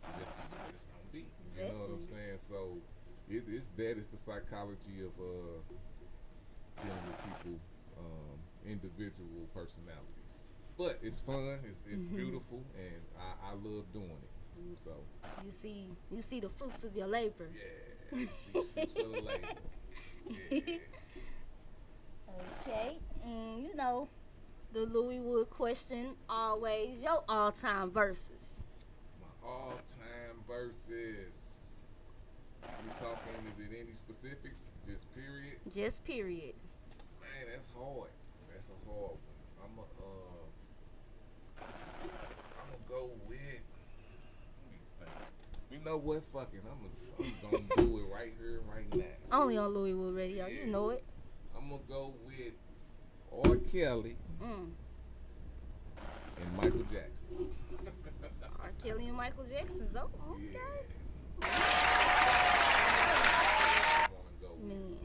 That's just what it's going to be. You know what I'm saying? So it's the psychology of dealing with people, individual personalities. But it's fun, it's beautiful, and I love doing it. So you see the fruits of your labor. Yeah, you see the fruits of the labor. Yeah. Okay, and the Louiswood question always, your all-time verses. My all-time verses. We talking, is it any specifics? Just period? Just period. Man, that's hard. That's a hard one. I'm gonna go with, you know what, fuck it. I'm gonna do it right here, right now. Only on Louiswood Radio, yeah. You know it. I'm gonna go with R. Kelly and Michael Jackson. R. Kelly and Michael Jackson's okay. Yeah. Man,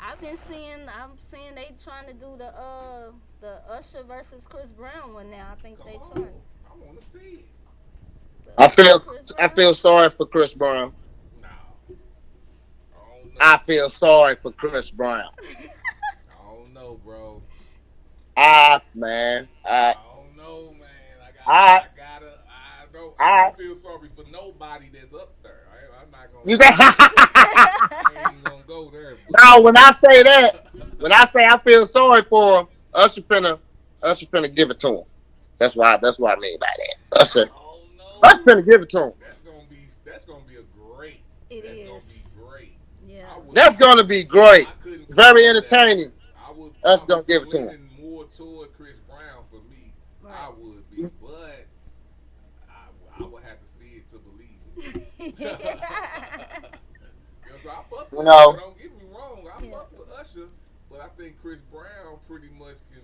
I'm seeing they trying to do the Usher versus Chris Brown one now. I think they trying. I want to see it. I feel sorry for Chris Brown. I feel sorry for Chris Brown. I don't know, bro. Man. I don't know, man. I don't feel sorry for nobody that's up there. I'm not gonna. I ain't gonna go there. No, when I say that, when I say I feel sorry for him, Usher finna give it to him. That's what I mean by that. Usher finna give it to him. That's gonna be a great. That's gonna be great. Yeah. That's gonna be great. Very entertaining. That's gonna give it to him. More toward Chris Brown for me. Right. I would be, but I would have to see it to believe it. So I fuck with Usher, don't get me wrong. I fuck with Usher, but I think Chris Brown pretty much can.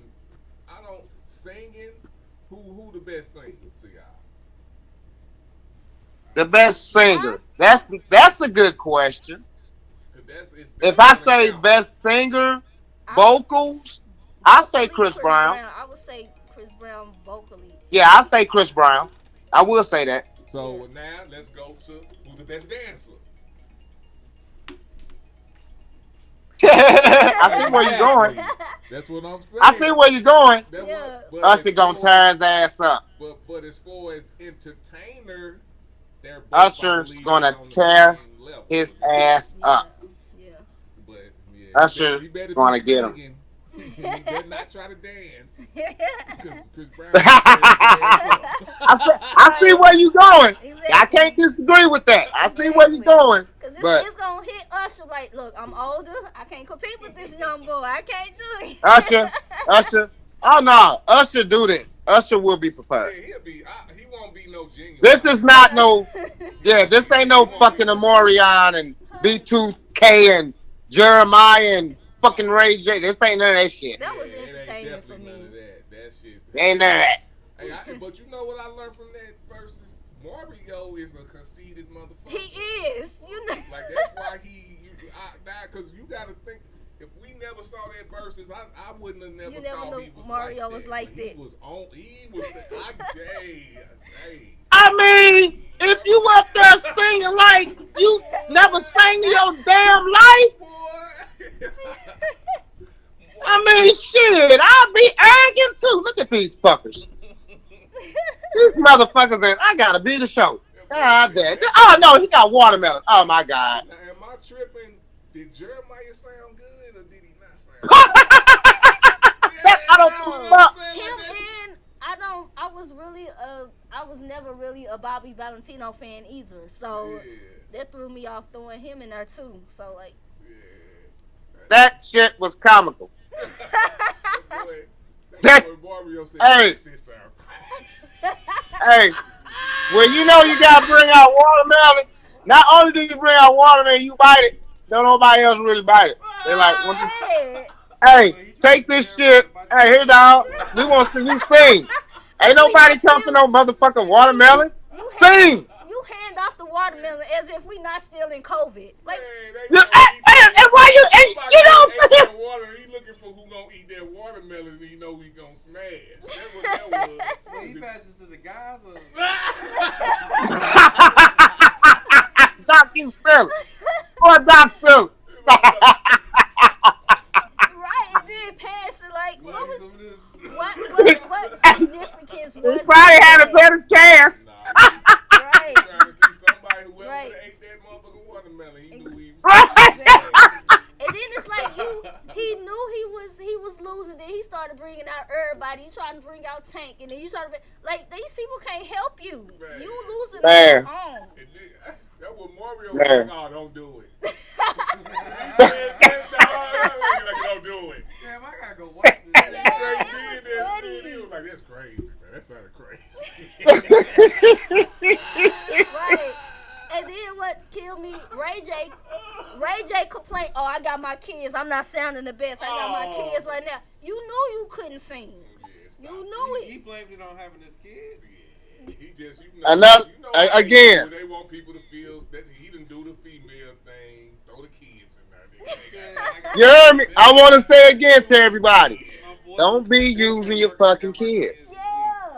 I don't singing. Who the best singer to y'all? The best singer. That's a good question. If I say best singer, vocals, I say Chris Brown. I would say Chris Brown vocally. Yeah, I say Chris Brown. I will say that. So now let's go to who's the best dancer. I see where you're going. That's what I'm saying. I see where you're going. Yeah. Usher gonna tear his ass up. But as far as entertainer, they're both Usher's gonna tear his ass up. Yeah. But yeah, Usher's gonna get him. He better not try to dance. Chris Brown I see where you're going. Exactly. I can't disagree with that. I see where you're going. Because it's going to hit Usher like, look, I'm older. I can't compete with this young boy. I can't do it. Usher. Oh, no. Usher do this. Usher will be prepared. Yeah, he won't be no genuine. This is not no, this ain't no fucking Amorion and B2K and Jeremiah and fucking Ray J. This ain't none of that shit. That was entertaining for me. None of that shit. Ain't none of that. Hey, but you know what I learned from that versus Mario is a conceited motherfucker. He is. You know. Like that's why because you got to think. If we never saw that versus, I wouldn't have never thought he was Mario like was that. like that. He was. I mean, if you up there singing like you never sang your damn life. I mean, shit, I'll be arrogant too. Look at these fuckers. These motherfuckers, I gotta be the show. God damn. Oh, no, he got watermelon. Oh, my God. Now, am I tripping? Did Jeremiah sound good or did he not sound good? I was never really a Bobby Valentino fan either. So that threw me off throwing him in there too. So like that shit was comical. Hey, well, you know you gotta bring out watermelon. Not only do you bring out watermelon, you bite it. Don't nobody else really bite it. They're like, hey, take this shit. Hey, here, dog. We want to see you sing. Ain't nobody come for no motherfucking watermelon. Sing. You hand off the watermelon as if we not still in COVID. Like, and why you don't see water? He looking for who gonna eat that watermelon. And he know he gonna smash. That's what that was. Well, he passed it to the guys. Doc, you still. Or Doc still. Right, and then pass it like what significance was he probably had a better chance. Right. Trying to see somebody who ever ate that motherfucking watermelon. He knew he was. And then it's like he knew he was losing. Then he started bringing out everybody. You trying to bring out Tank, and then you started like these people can't help you. Man. You losing on your own. That was Mario. Like, oh, don't do it. Don't do it. Damn, I gotta go watch this. He was like, that's crazy, man. That sounded crazy. Right. And then what killed me, Ray J complained, oh, I got my kids. I'm not sounding the best. I got my kids right now. You knew you couldn't sing. You knew it. He blamed it on having his kids. He just, again. They want people to feel that he didn't do the female thing, throw the kids in there. You heard me? I want to say again to everybody. Don't be using your fucking kids. Yeah.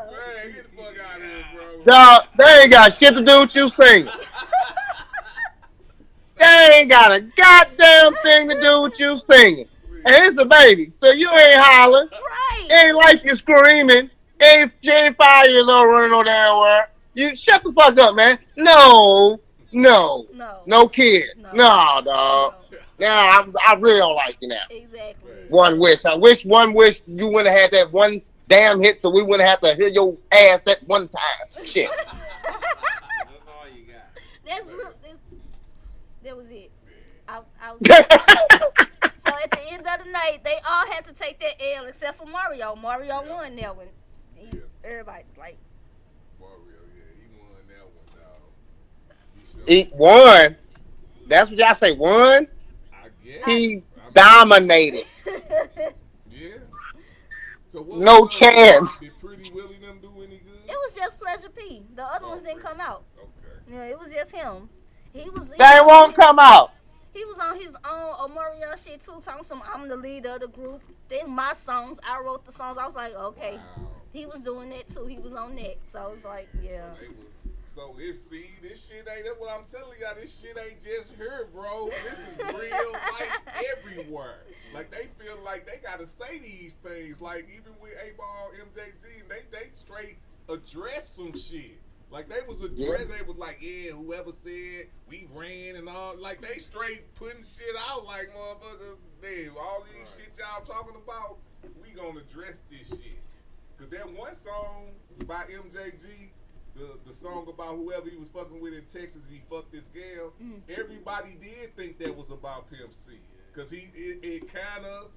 Man, get the fuck out of here, bro. Dog, they ain't got shit to do with you singing. They ain't got a goddamn thing to do with you singing. And it's a baby, so you ain't hollering. Right. Ain't like you screaming. She ain't 5 years old running no damn word. You shut the fuck up, man. No, no kid. No, dog. Now I really don't like you now. Exactly. One wish. I wish you would have had that one damn hit, so we wouldn't have to hear your ass that one time. Shit. That's all you got. That's real. That was it. I was so at the end of the night, they all had to take that L except for Mario. Mario won that one. Everybody's like, Mario, he won that one, dog. He won. That's what y'all say. Won. I guess He dominated. Yeah. So what No chance. Did Pretty Willie them do any good? it was just Pleasure P. The other ones didn't come out. Okay. Yeah, it was just him. He They won't come out. He was on his own Mario shit too, talking some I'm the leader of the group. Then my songs, I wrote the songs. I was like, okay. Wow. He was doing that too. He was on that. So I was like, yeah. So this shit ain't, that's what I'm telling y'all, this shit ain't just here, bro. This is real life everywhere. Like, they feel like they gotta say these things. Like, even with A-Ball, MJG, they straight address some shit. Like, they was addressed, they was like, yeah, whoever said we ran and all, like, they straight putting shit out like, motherfuckers, damn, all these shit y'all talking about, we gonna address this shit. Cause that one song by MJG, the song about whoever he was fucking with in Texas and he fucked this girl, everybody did think that was about Pimp C. Cause it kind of,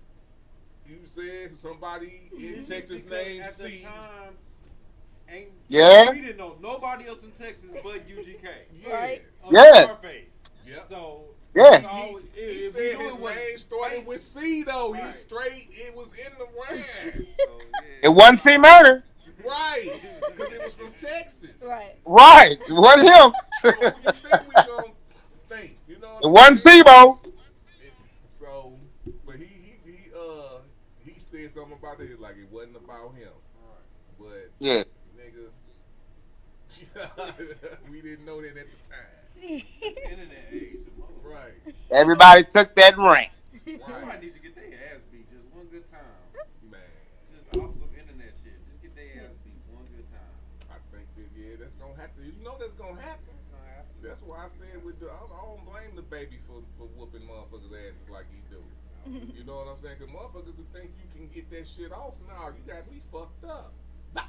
you said somebody in Texas named C. Yeah. We didn't know nobody else in Texas but UGK. Right. Yeah. Yep. So yeah. He said his name started with C though. Right. He straight. It was in the rhyme. It wasn't C Murder. Right. Because it was from Texas. Right. Right. It wasn't him. So you think we gonna think? You know. It wasn't Sebo. So, but he said something about it like it wasn't about him. But yeah. We didn't know that at the time. Internet age. Right. Everybody took that rank. Somebody needs to get their ass beat just one good time. Man. Just off some internet shit. Just get their ass beat one good time. I think that, that's going to happen. You know that's going to happen. That's why I said I don't blame the baby for whooping motherfuckers' asses like he do. You know what I'm saying? Because motherfuckers will think you can get that shit off. Nah, you got me fucked up. You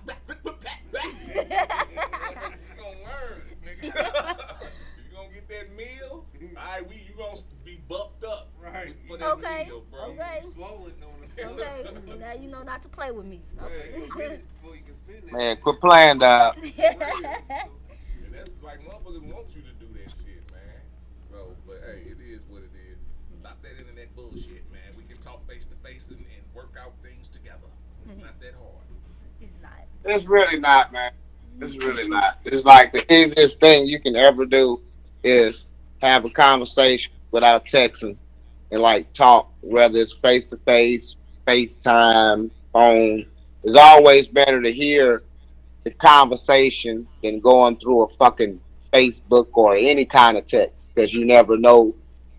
gonna learn, nigga. You gonna get that meal? Alright, you gonna be bucked up. Right. For that meal, bro. Okay. Swollen on it. Okay. Now you know not to play with me. Okay. Before you can spin that. Man, quit playing, dog. And that's like motherfuckers want you to do that shit, man. So, but hey, it is what it is. Stop that internet bullshit, man. We can talk face to face and work out things together. It's not that hard. It's not. It's really not, man. It's really not. It's like the easiest thing you can ever do is have a conversation without texting and like talk, whether it's face to face, FaceTime, phone. It's always better to hear the conversation than going through a fucking Facebook or any kind of text, because you never know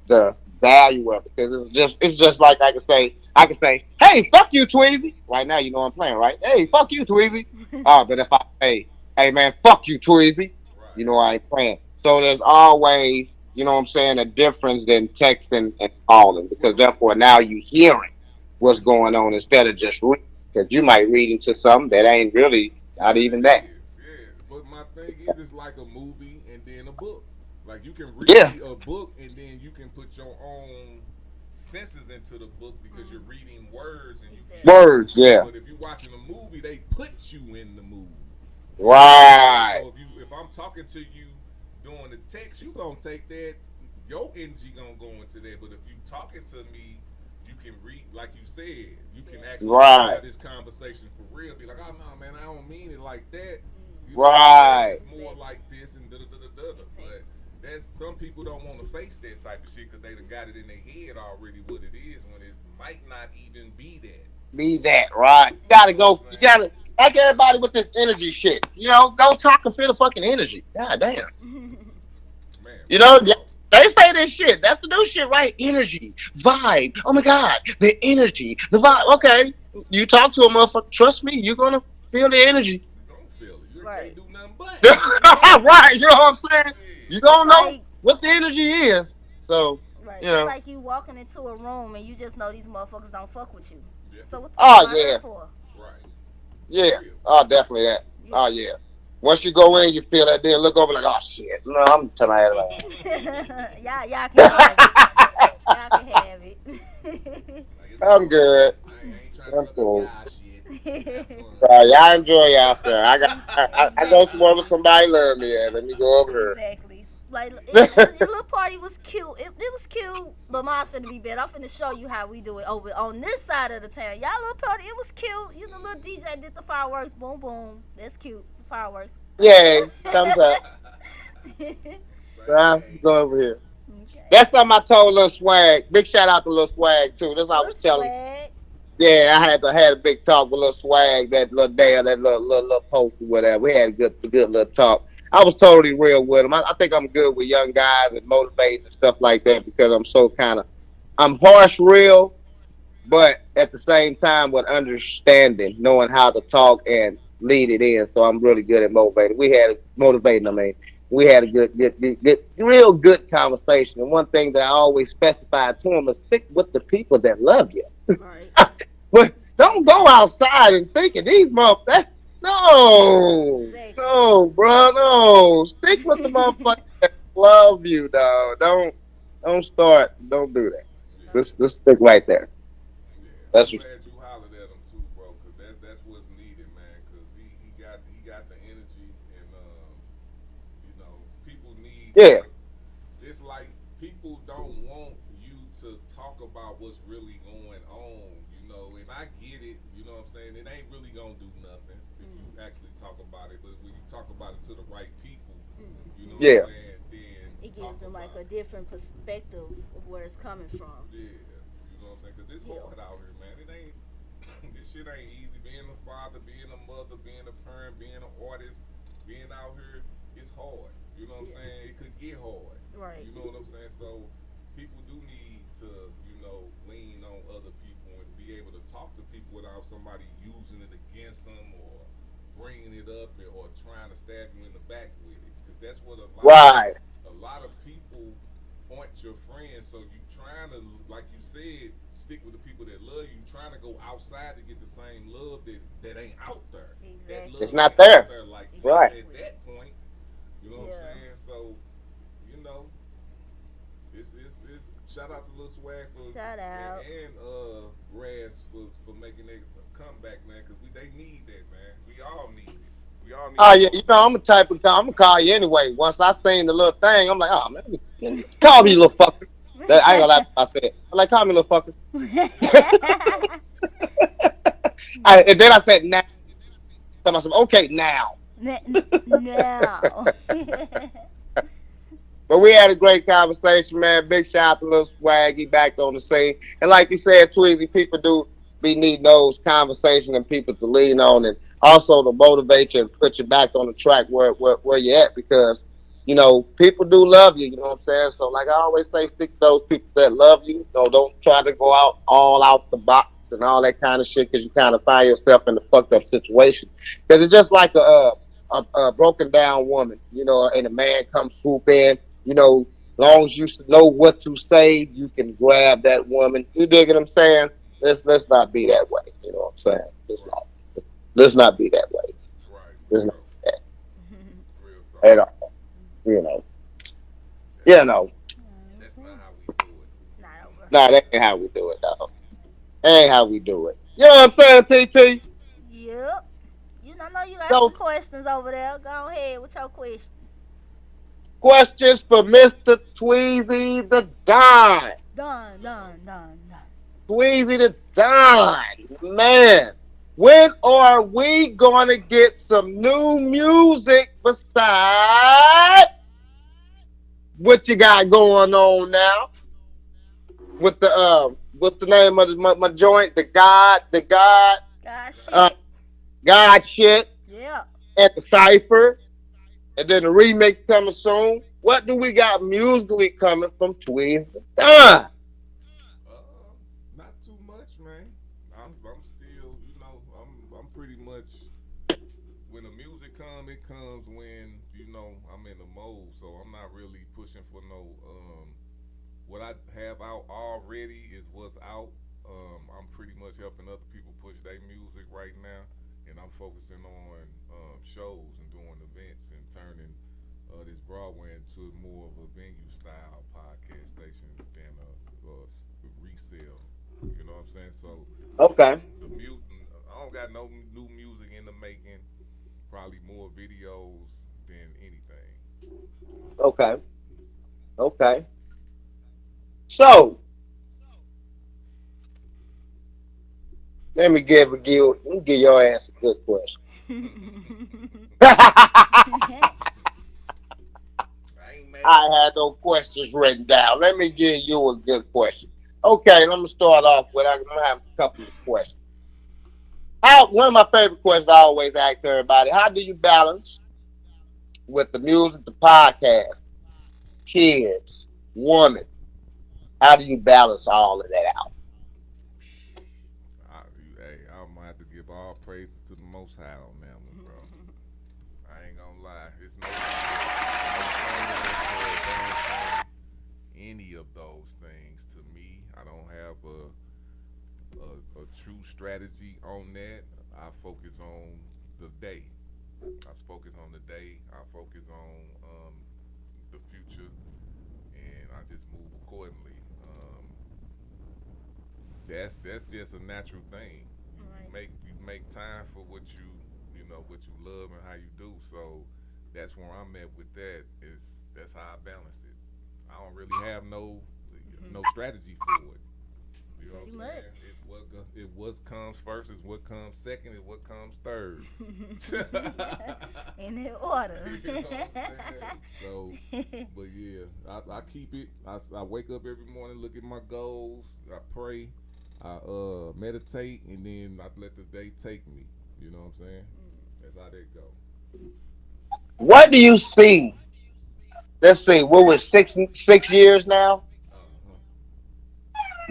the value of it. Because it's just like I can say, hey, fuck you, Tweezie. Right now, you know I'm playing, right? Hey, fuck you, Tweezie. But if I say, hey, man, fuck you, Tweezie, you know I ain't playing. So there's always, you know what I'm saying, a difference than texting and calling, because therefore now you hearing what's going on instead of just reading, because you might read into something that ain't really not even that. Yeah, but my thing is, it's like a movie and then a book. Like you can read a book and then you can put your own senses into the book because you're reading words and you words, yeah. But if you're watching a movie, they put you in the movie. Right. So if I'm talking to you doing the text, you gonna take that, your energy gonna go into that. But if you talking to me, you can read, like you said, you can actually have this conversation for real. Be like, oh no, man, I don't mean it like that. You know, it's more like this and da da da da da. But that's, some people don't want to face that type of shit because they done got it in their head already what it is when it might not even be that. be that, right? You gotta go. You gotta like everybody with this energy shit. You know, go talk and feel the fucking energy. God damn. You know, they say this shit. That's the new shit, right? Energy, vibe. Oh my god, the energy, the vibe. Okay, you talk to a motherfucker. Trust me, you're gonna feel the energy. Right. Right. You know what I'm saying? You gonna know what the energy is. So, Right. you It's know. like you walking into a room and you just know these motherfuckers don't fuck with you. So what the fuck Oh am I yeah. here for? Yeah. Oh, definitely that. Oh yeah. Once you go in, you feel that. Then look over like, oh shit. No, I'm tired of that. y'all can have it. Y'all can have it. I'm good. I'm cool. Y'all enjoy yourself. I go somewhere with somebody love me at. Let me go over Exactly. Like your little party was cute. It was cute, but mine's finna be better. I'm finna show you how we do it over on this side of the town. Y'all little party, it was cute. You know, little DJ did the fireworks. Boom, boom. That's cute. The fireworks. Yay. Thumbs up. Go over here. Okay. That's something I told Lil Swag. Big shout out to Lil Swag too. That's what I was telling. Yeah, I had a big talk with Lil Swag that little day, that little post or whatever. We had a good little talk. I was totally real with him. I think I'm good with young guys and motivating and stuff like that because I'm so I'm harsh real, but at the same time with understanding, knowing how to talk and lead it in. So I'm really good at motivating. We had a good, real good conversation. And one thing that I always specified to him is stick with the people that love you. Right. But don't go outside and thinking these motherfuckers. No, bro, no. Stick with the motherfuckers that love you, dog. Don't do that. Let's stick right there. That's what. Glad you hollered at him too, bro, because that's what's needed, man. Because he got the energy, and you know, people need. Yeah. It's like people don't want you to talk about what's really going on, you know. And I get it, you know what I'm saying. It ain't really gonna do nothing if you actually talk about it, but when you talk about it to the right people, you know what I'm saying, then it gives them like a different perspective of where it's coming from. Yeah. You know what I'm saying? Because it's hard out here, man. It ain't, this shit ain't easy. Being a father, being a mother, being a parent, being an artist, being out here, it's hard. You know what I'm saying? It could get hard. Right. You know what I'm saying? So people do need to, you know, lean on other people and be able to talk to people without somebody using it against them or bringing it up or trying to stab you in the back with it. Because that's what a lot of people aren't your friends. So you trying to, like you said, stick with the people that love you. Trying to go outside to get the same love that ain't out there. Exactly. It's not there. Like, right. At that point, you know what I'm saying? So, you know, it's shout out to Lil Swag for and Raz for making their comeback, man. Because they need that, man. We all need it. Oh yeah, you know I'm the type of guy. I'm gonna call you anyway. Once I seen the little thing, I'm like, oh man, call me, little fucker. I ain't gonna lie to I said. I'm like, call me, little fucker. And then I said, now. Tell myself, okay, now. Now. But we had a great conversation, man. Big shout out to Lil Swaggy back on the scene. And like you said, Tweezie, people do be needing those conversations and people to lean on and also to motivate you and put you back on the track where you're at because, you know, people do love you, you know what I'm saying? So like I always say, stick to those people that love you. You know, don't try to go out the box and all that kind of shit because you kind of find yourself in a fucked up situation. Because it's just like a broken down woman, you know, and a man comes swoop in, you know, long as you know what to say, you can grab that woman. You dig what I'm saying? Let's not be that way. You know what I'm saying? Let's not be that way. Let's not be that. At all. You know. You know. That's not how we do it. Nah, that ain't how we do it, though. That ain't how we do it. You know what I'm saying, TT? Yep. I know you got some questions over there. Go ahead with your questions. Questions for Mr. Tweezie the Don. Don. Tweezie the Don. Man, when are we going to get some new music besides what you got going on now with the what's the name of my joint? God uh, shit. God shit, Yeah. and the cipher, and then the remix coming soon. What do we got musically coming from Tweezie? Not too much, man. I'm still, I'm pretty much when the music it comes when I'm in the mode. So I'm not really pushing for no. What I have out already is what's out. I'm pretty much helping other people push their music right now, and I'm focusing on shows and doing events and turning this Broadway into more of a venue style podcast station than a resale. You know what I'm saying? So Okay, the mute, I don't got no new music in the making. Probably more videos than anything. okay, okay. So let me give your ass a good question. I had no questions written down. Let me give you a good question. Okay, let me start off with. I'm gonna have a couple of questions. One of my favorite questions I always ask everybody: how do you balance with the music, the podcast, kids, woman? How do you balance all of that out? I'm gonna have to give all praises to the Most High on that one, bro. I ain't gonna lie. It's no any of those things to me. I don't have a true strategy on that. I focus on the day. I focus on the day. I focus on the future, and I just move accordingly. That's just a natural thing. You make time for what what you love and how you do. So that's where I'm at with that. That's how I balance it. I don't really have no strategy for it. You know what I'm saying? It's what comes first, is what comes second, is what comes third. In that order. You know what I'm saying? But yeah, I keep it. I wake up every morning, look at my goals, I pray, I meditate, and then I let the day take me. You know what I'm saying? That's how that go. What do you see? Let's see. What was 6 years now? Uh-huh.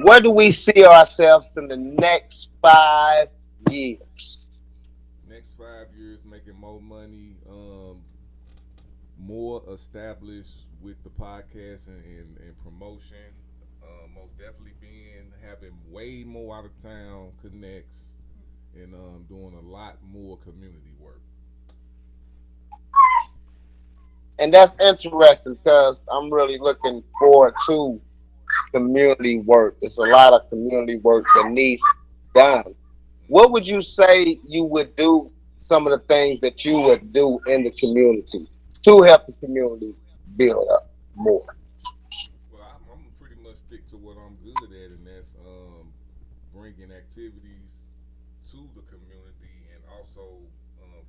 Where do we see ourselves in the next 5 years? Next 5 years, making more money, more established with the podcast and promotion. Most definitely having way more out of town connects and doing a lot more community work. And that's interesting because I'm really looking forward to community work. It's a lot of community work that needs done. What would you say you would do? Some of the things that you would do in the community to help the community build up more. Well, I'm pretty much stick to what I'm good at, and that's bringing activities to the community and also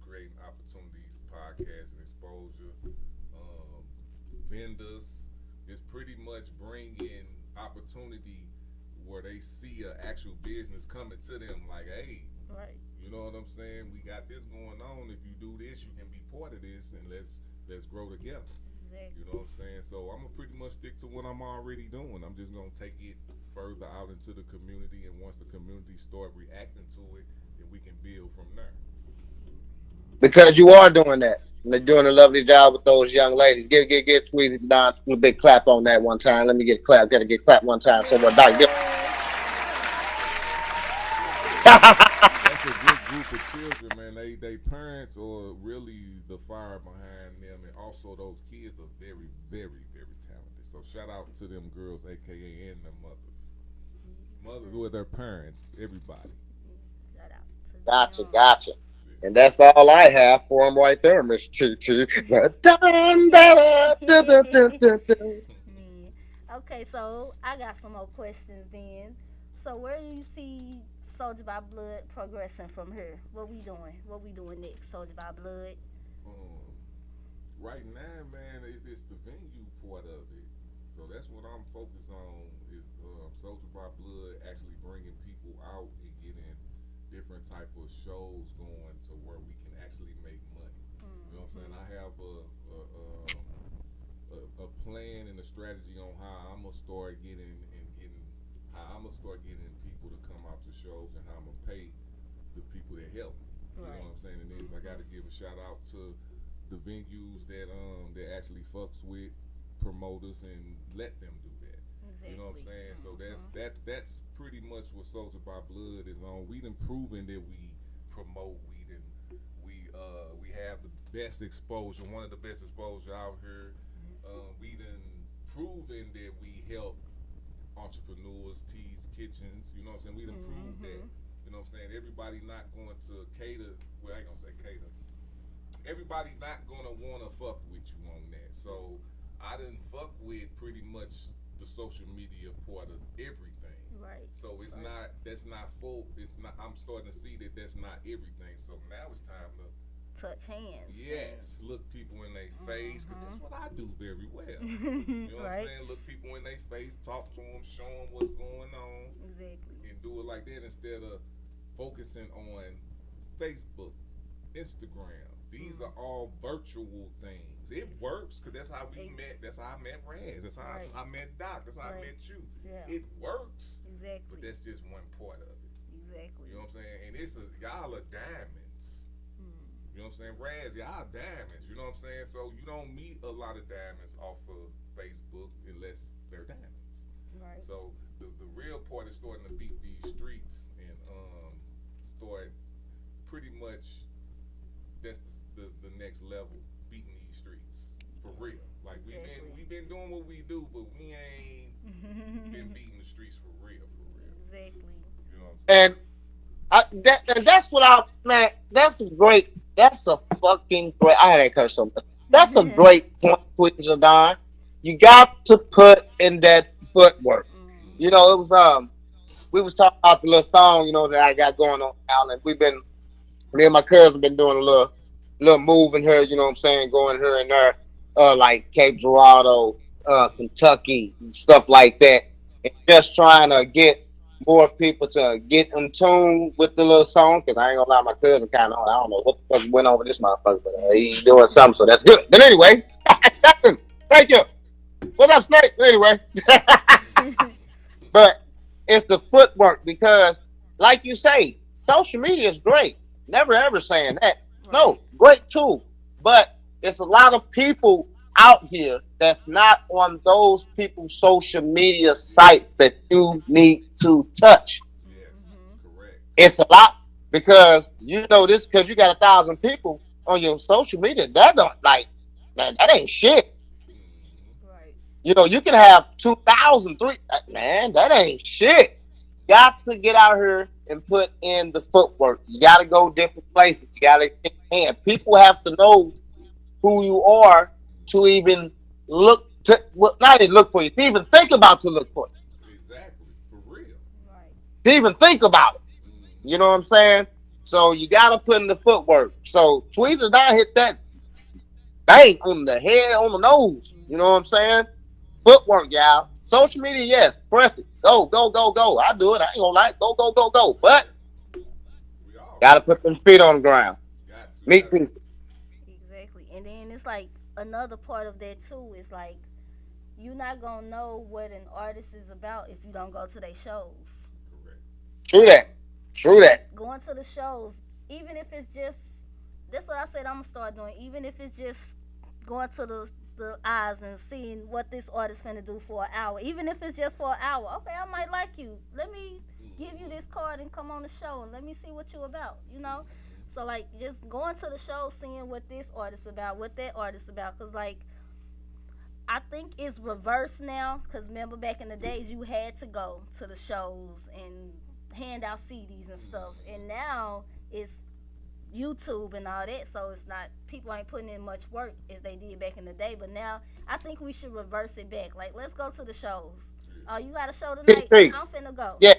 creating opportunities, podcast and exposure, vendors. It's pretty much bringing opportunity where they see an actual business coming to them like, hey, right. You know what I'm saying? We got this going on. If you do this, you can be part of this, and let's grow together. Exactly. You know what I'm saying? So I'm gonna pretty much stick to what I'm already doing. I'm just gonna take it further out into the community, and once the community start reacting to it, then we can build from there. Because you are doing that. And they're doing a lovely job with those young ladies. Give Tweezy Don a big clap on that one time. Let me get a clap. Gotta get clap one time. So what Doc give. That's a good group of children, man. They parents are really the fire behind them, and also those kids are very, very, very talented. So shout out to them girls, aka and their mothers with their parents, everybody. Shout out to Gotcha, them. gotcha. And that's all I have for him right there, Miss TT. Okay, so I got some more questions then. So where do you see Soldier by Blood progressing from here? What we doing? What we doing next? Soldier by Blood. Right now, man, it's the venue part of it. So So that's what I'm focused on is Soldier by Blood actually bringing people out and getting different type of shows going to where we can actually make money. You know what I'm saying? I have a plan and a strategy on how I'm gonna start getting people to come out to shows and how I'm gonna pay the people that help me. You know what I'm saying? And this, I got to give a shout out to the venues that actually fucks with promoters and let them do that. Exactly. You know what I'm saying? So that's pretty much what Soldier by Blood is on. We done proven that we promote. We have the best exposure, one of the best exposure out here. We done proven that we help entrepreneurs, teas, kitchens. You know what I'm saying? We done proved that. You know what I'm saying? Everybody not going to cater. Well, I ain't gonna say cater. Everybody not gonna wanna fuck with you on that. So I didn't fuck with pretty much the social media part of everything. Right. So it's not. That's not full. It's not. I'm starting to see that that's not everything. So now it's time to touch hands. Yes, look people in their face, because that's what I do very well. You know what I'm saying? Look people in their face, talk to them, show them what's going on. Exactly. And do it like that instead of focusing on Facebook, Instagram. These are all virtual things. It works, because that's how we met. That's how I met Raz. That's how I met Doc. That's how I met you. Yeah. It works. Exactly. But that's just one part of it. Exactly. You know what I'm saying? And y'all are diamonds. You know what I'm saying? Raz, y'all diamonds. You know what I'm saying? So you don't meet a lot of diamonds off of Facebook unless they're diamonds. Right. So the real part is starting to beat these streets and start pretty much. That's the next level, beating these streets for real. Like we been doing what we do, but we ain't been beating the streets for real. Exactly. You know what I'm saying? And that's what man. That's great. That's a fucking great. I had to curse something. That's a great point, Tweezie Don. You got to put in that footwork. You know, it was we was talking about the little song, you know, that I got going on now, and me and my cousin been doing a little move in here, you know what I'm saying, going here and there, like Cape Girardeau, Kentucky, and stuff like that, and just trying to get more people to get in tune with the little song, because I ain't gonna lie, my cousin kind of, I don't know what the fuck went on with this motherfucker, but he's doing something, so that's good. But anyway, thank you. What's up, Snake? Anyway, but it's the footwork, because, like you say, social media is great. Never ever saying that. No, great tool. But there's a lot of people out here that's not on those people's social media sites that you need to touch. Yes, correct. It's a lot, because you know this, because you got 1,000 people on your social media. That don't that ain't shit. Right. You know, you can have 2,000, man, that ain't shit. Got to get out here and put in the footwork. You got to go different places. You got to get in. People have to know who you are to even look to, well, not even look for you, to even think about to look for you. Exactly, for real. Right. To even think about it. You know what I'm saying? So you got to put in the footwork. So Tweezie Don hit that bang on the head, on the nose. You know what I'm saying? Footwork, y'all. Social media, yes. Press it. Go, go, go, go. I do it. I ain't gonna lie. Go, go, go, go. But gotta put them feet on the ground. Meet people. Exactly. And then it's like another part of that too is like you're not gonna know what an artist is about if you don't go to their shows. True that. True that. Going to the shows, even if it's just, that's what I said I'm gonna start doing. Even if it's just going to the eyes and seeing what this artist finna do for an hour, even if it's just for an hour. Okay, I might like you. Let me give you this card and come on the show and let me see what you about. You know, so like just going to the show, seeing what this artist about, what that artist about, cause like I think it's reversed now. Cause remember back in the days you had to go to the shows and hand out CDs and stuff, and now it's YouTube and all that, so it's not, people ain't putting in much work as they did back in the day. But now I think we should reverse it back. Like, let's go to the shows. Oh, you got a show tonight? I'm finna go. Yeah,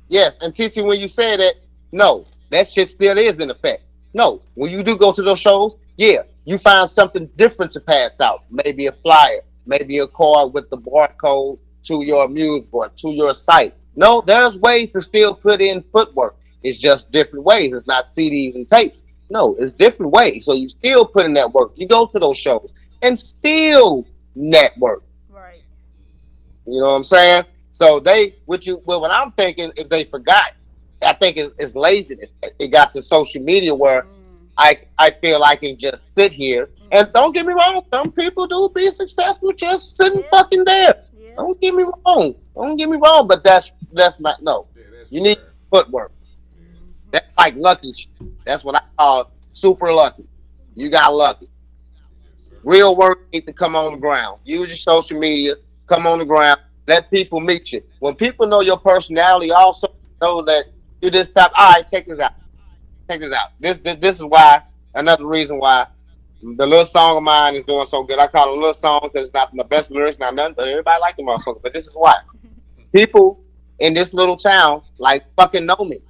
yes. And TT, when you say that, no, that shit still is in effect. No, when you do go to those shows, yeah, you find something different to pass out. Maybe a flyer, maybe a card with the barcode to your music or to your site. No, there's ways to still put in footwork. It's just different ways. It's not CDs and tapes. No, it's different ways. So you still put in that work. You go to those shows and still network. Right. You know what I'm saying? So what I'm thinking is they forgot. I think it's laziness. It got to social media where I feel I can just sit here. And don't get me wrong, some people do be successful just sitting fucking there. Don't get me wrong. Don't get me wrong, but that's not no. You need footwork. That's like lucky shit. That's what I call super lucky. You got lucky. Real work need to come on the ground. Use your social media, come on the ground, let people meet you. When people know your personality, also know that you're this type. All right, check this out. Check this out. This is why, another reason why the little song of mine is doing so good. I call it a little song because it's not my best lyrics, not nothing, but everybody like the motherfucker. But this is why. People in this little town like fucking know me.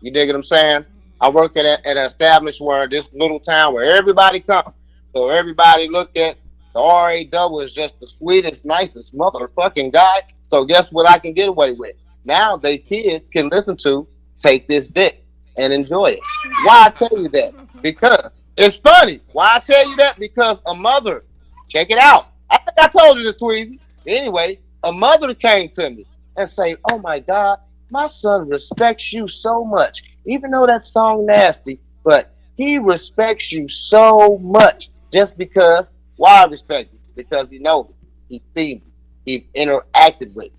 You dig what I'm saying? I work at an establishment this little town where everybody comes. So everybody look at the RAW is just the sweetest, nicest motherfucking guy. So guess what I can get away with? Now they kids can listen to Take This Dick and enjoy it. Why I tell you that? Because it's funny. Why I tell you that? Because a mother, check it out. I think I told you this, Tweezie. Anyway, a mother came to me and say, "Oh my God, my son respects you so much. Even though that song nasty, but he respects you so much just because." Why I respect you? Because he knows me. He seen me. He interacted with me.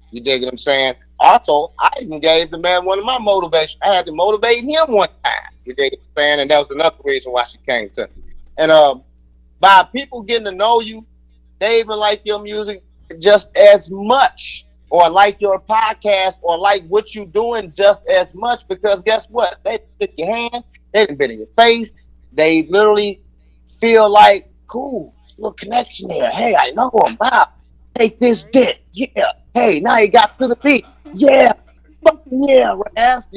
You dig what I'm saying? Also, I even gave the man one of my motivations. I had to motivate him one time. You dig what I'm saying? And that was another reason why she came to me. And by people getting to know you, they even like your music just as much, or like your podcast, or like what you doing just as much. Because guess what? They took your hand. They didn't been in your face. They literally feel like, cool, little connection there. Hey, I know him. Wow. Take this dick. Yeah. Hey, now you got to the beat. Yeah. Fucking yeah, ass.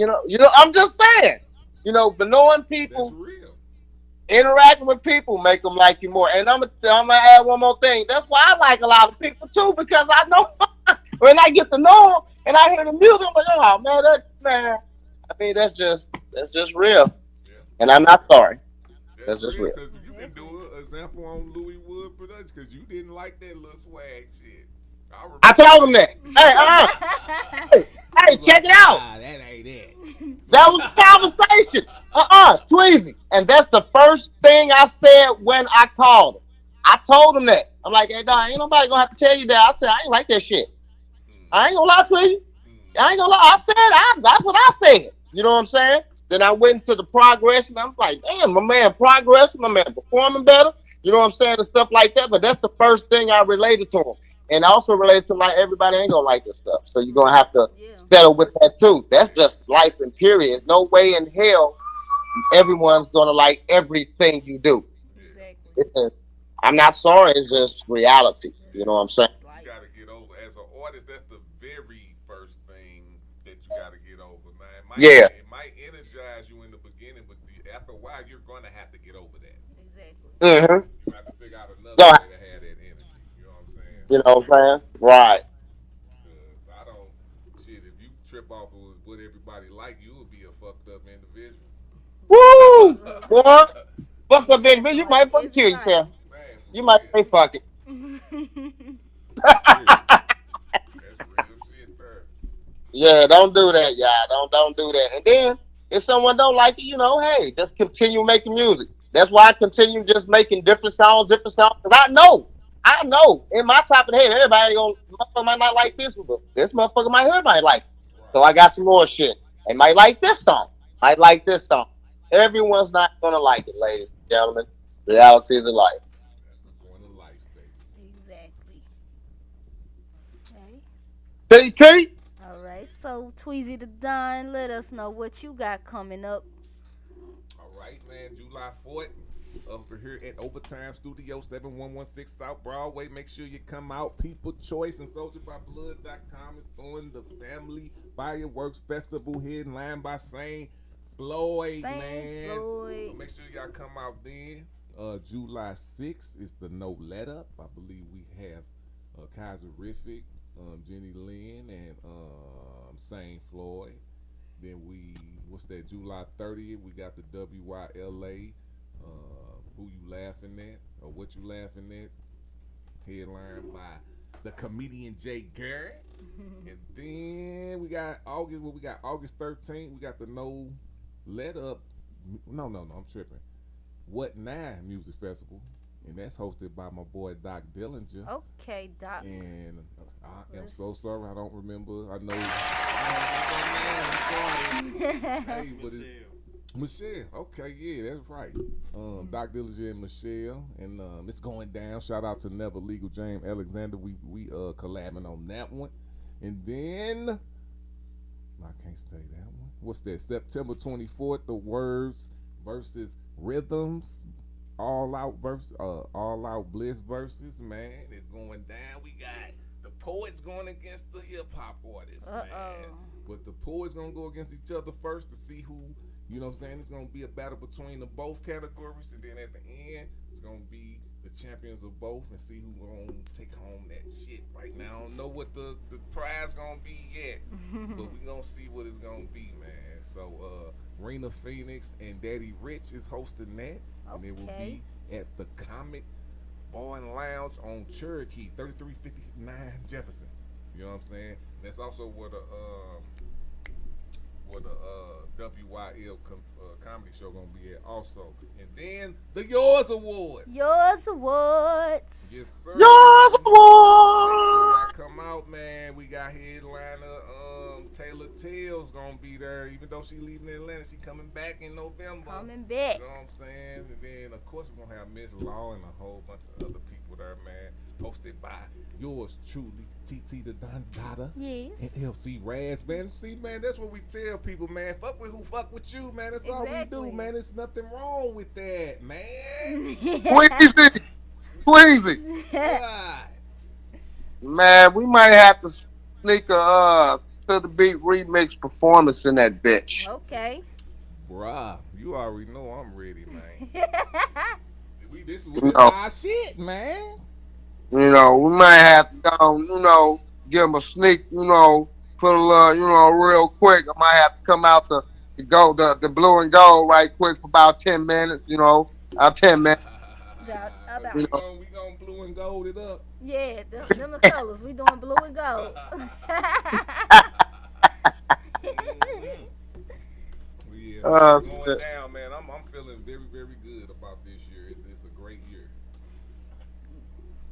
I'm just saying. But knowing people, interacting with people make them like you more. And I'm gonna add one more thing. That's why I like a lot of people too, because I know when I get to know them and I hear the music, I'm like, oh man, I mean, that's just real. And I'm not sorry. That's just real. Because you can do an example on Louis Wood Productions because you didn't like that little swag shit. I told him that. Hey, check it out. Nah, that ain't it. That was the conversation. Tweezie. And that's the first thing I said when I called him. I told him that. I'm like, hey, dog, ain't nobody gonna have to tell you that. I said, I ain't like that shit. I ain't gonna lie to you. I ain't gonna lie. I said, that's what I said. You know what I'm saying? Then I went into the progression. I'm like, damn, my man progressing, my man performing better. You know what I'm saying? And stuff like that. But that's the first thing I related to him. And also related to like everybody ain't gonna like this stuff. So you're gonna have to settle with that too. That's just life and period. There's no way in hell everyone's gonna like everything you do. Exactly. I'm not sorry, it's just reality. You know what I'm saying? You gotta get over. As an artist, that's the very first thing that you gotta get over, man. It might energize you in the beginning, but after a while you're gonna have to get over that. Exactly. Mm-hmm. You have to figure out another way to have that energy. You know what I'm saying? You know what I'm saying? Right. I don't if you trip off of what everybody like, you would be a fucked up individual. Woo! Boy, fucked up individual, you might fucking kill yourself. Man, you might say fuck it. That's real shit, bro. Yeah, don't do that, y'all. Don't do that. And then if someone don't like it, hey, just continue making music. That's why I continue just making different songs. Because I know in my top of the head, everybody motherfucker might not like this one, but this motherfucker might everybody like it. So I got some more shit. They might like this song. Might like this song. Everyone's not gonna like it, ladies and gentlemen. Reality is a life. Exactly. T. All right. So Tweezie the Don, let us know what you got coming up. All right, man. July 4th. Over here at Overtime Studio, 7116 South Broadway. Make sure you come out. People Choice and SoldierByBlood.com is throwing the Family Fireworks Festival here in line by St. Floyd, man. So make sure y'all come out then. July 6th is the No Let Up. I believe we have Kaiser Riffic, Jenny Lynn, and Saint Floyd. Then what's that? July 30th, we got the WYLA. Who You Laughing At, or What You Laughing At? Headlined by the comedian Jay Garrett. And then we got August 13th. We got the No Let Up. No, I'm tripping. What Now Music Festival, and that's hosted by my boy Doc Dillinger. Okay, Doc. And I am so sorry, I don't remember. I know. Hey, but it's Michelle. Okay, yeah, that's right. Doc Dillinger and Michelle, and it's going down. Shout out to Never Legal James Alexander. We collabing on that one, and then I can't say that one. What's that? September 24th. The Words versus Rhythms, All Out Bliss versus, man, it's going down. We got the Poets going against the hip hop artists, man. But the Poets gonna go against each other first to see who, you know what I'm saying? It's gonna be a battle between the both categories, and then at the end, it's gonna be the champions of both and see who gonna take home that shit. Right now, I don't know what the prize gonna be yet, but we gonna see what it's gonna be, man. So, Rena Phoenix and Daddy Rich is hosting that, and it will be at the Comic Bar and Lounge on Cherokee, 3359 Jefferson. You know what I'm saying? That's also where the WYL comedy show gonna be at also. And then the Yours Awards. Yours Awards. Yes, sir. Yours Awards. Make sure y'all come out, man. We got headliner Taylor Tales gonna be there. Even though she leaving Atlanta, she coming back in November. Coming back. You know what I'm saying? And then of course we're gonna have Miss Law and a whole bunch of other people there, man. Hosted by yours truly, TT the Don Dada. Yes. And LC Raz, man. See, man, that's what we tell people, man. Fuck with who fuck with you, man. That's all we do, man. There's nothing wrong with that, man. Tweezie. God. Man, we might have to sneak a To The Beat remix performance in that bitch. Okay. Bruh, you already know I'm ready, man. This is our shit, man. You know, we might have to go, give them a sneak, put a little, real quick. I might have to come out the blue and gold right quick for about 10 minutes, 10 minutes. We gonna blue and gold it up. Yeah, them the colors. We doing blue and gold. Yeah, it's going down, man. I'm feeling very, very good about this year. It's a great year.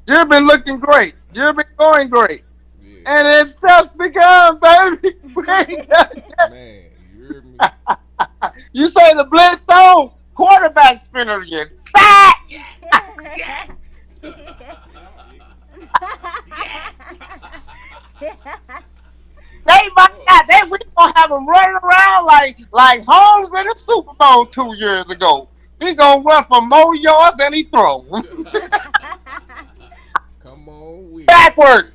You've been looking great. You've been going great. Yeah. And it's just begun, baby. Man, you heard me. You say the Blitz quarterback spinner again. Fat! Yeah. They we gonna have him running around like Holmes in the Super Bowl 2 years ago. He gonna run for more yards than he throws. Come on, backwards.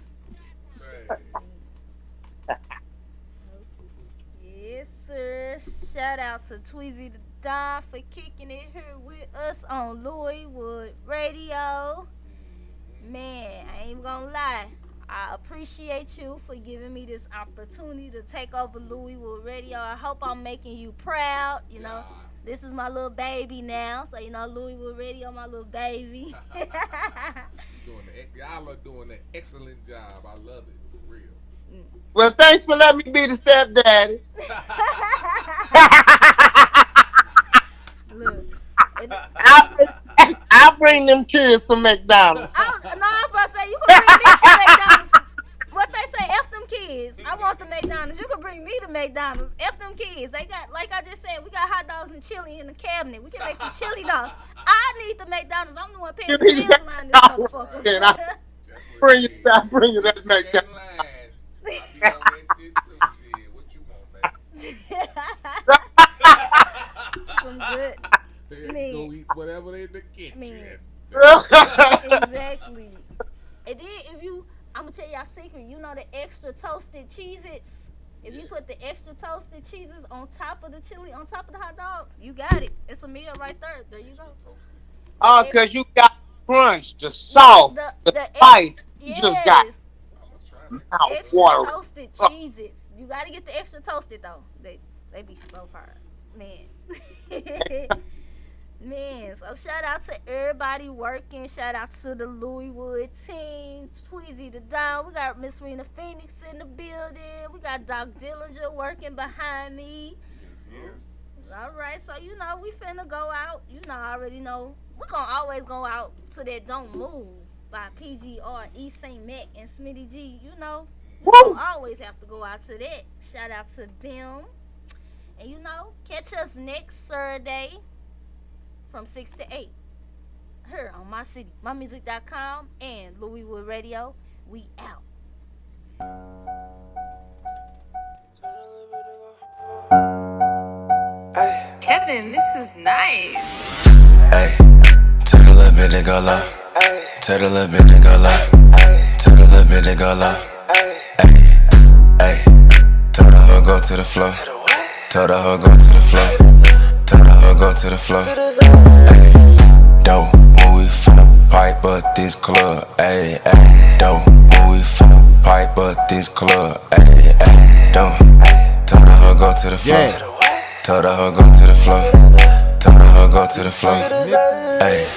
Yes, sir. Shout out to Tweezie the Don for kicking it here with us on Louiswood Radio. Man, I ain't gonna lie. I appreciate you for giving me this opportunity to take over Louiswood Radio. I hope I'm making you proud. You know, this is my little baby now. So, Louiswood Radio, my little baby. Y'all are doing an excellent job. I love it, for real. Well, thanks for letting me be the stepdaddy. Look. I'll bring them kids some McDonald's. I was about to say, you can bring me some McDonald's. What they say, F them kids. I want the McDonald's. You can bring me the McDonald's. F them kids. They got, like I just said, we got hot dogs and chili in the cabinet. We can make some chili dogs. I need the McDonald's. I'm the one paying the bills around this motherfucker. I'll bring you that McDonald's. Some good. Go eat whatever they in the kitchen. Exactly. And then I'm gonna tell y'all a secret. You know the extra toasted Cheez-Its? If you put the extra toasted cheeses on top of the chili, on top of the hot dog, you got it. It's a meal right there. There you go. Cause you got crunch, the sauce, the spice. You just got extra water. toasted Cheez-Its. You gotta get the extra toasted though. They be so hard, man. Man, so shout out to everybody working. Shout out to the Louis Wood team, Tweezie the Don. We got Miss Rena Phoenix in the building. We got Doc Dillinger working behind me. Yes. All right, so we finna go out. I already know. We're gonna always go out to that Don't Move by PGR, E. St. Mac, and Smitty G. We don't always have to go out to that. Shout out to them. And catch us next Saturday from 6 to 8 here on My City, MyMusic.com, and Louis Wood Radio. We out. Kevin, this is nice. Hey, tell the little bit to go low. Tell the little bit to go low. Tell the little bit to go low. Hey, tell the hoe go to the floor. Tell the hoe go to the floor. Tell the hoe go to the floor. Hey, dope, when we finna pipe up this club. Hey, dope, when we finna pipe up this club. Hey, dope, tell the hoe go to the floor. Tell the hoe go to the floor. Tell the hoe go to the floor. Hey.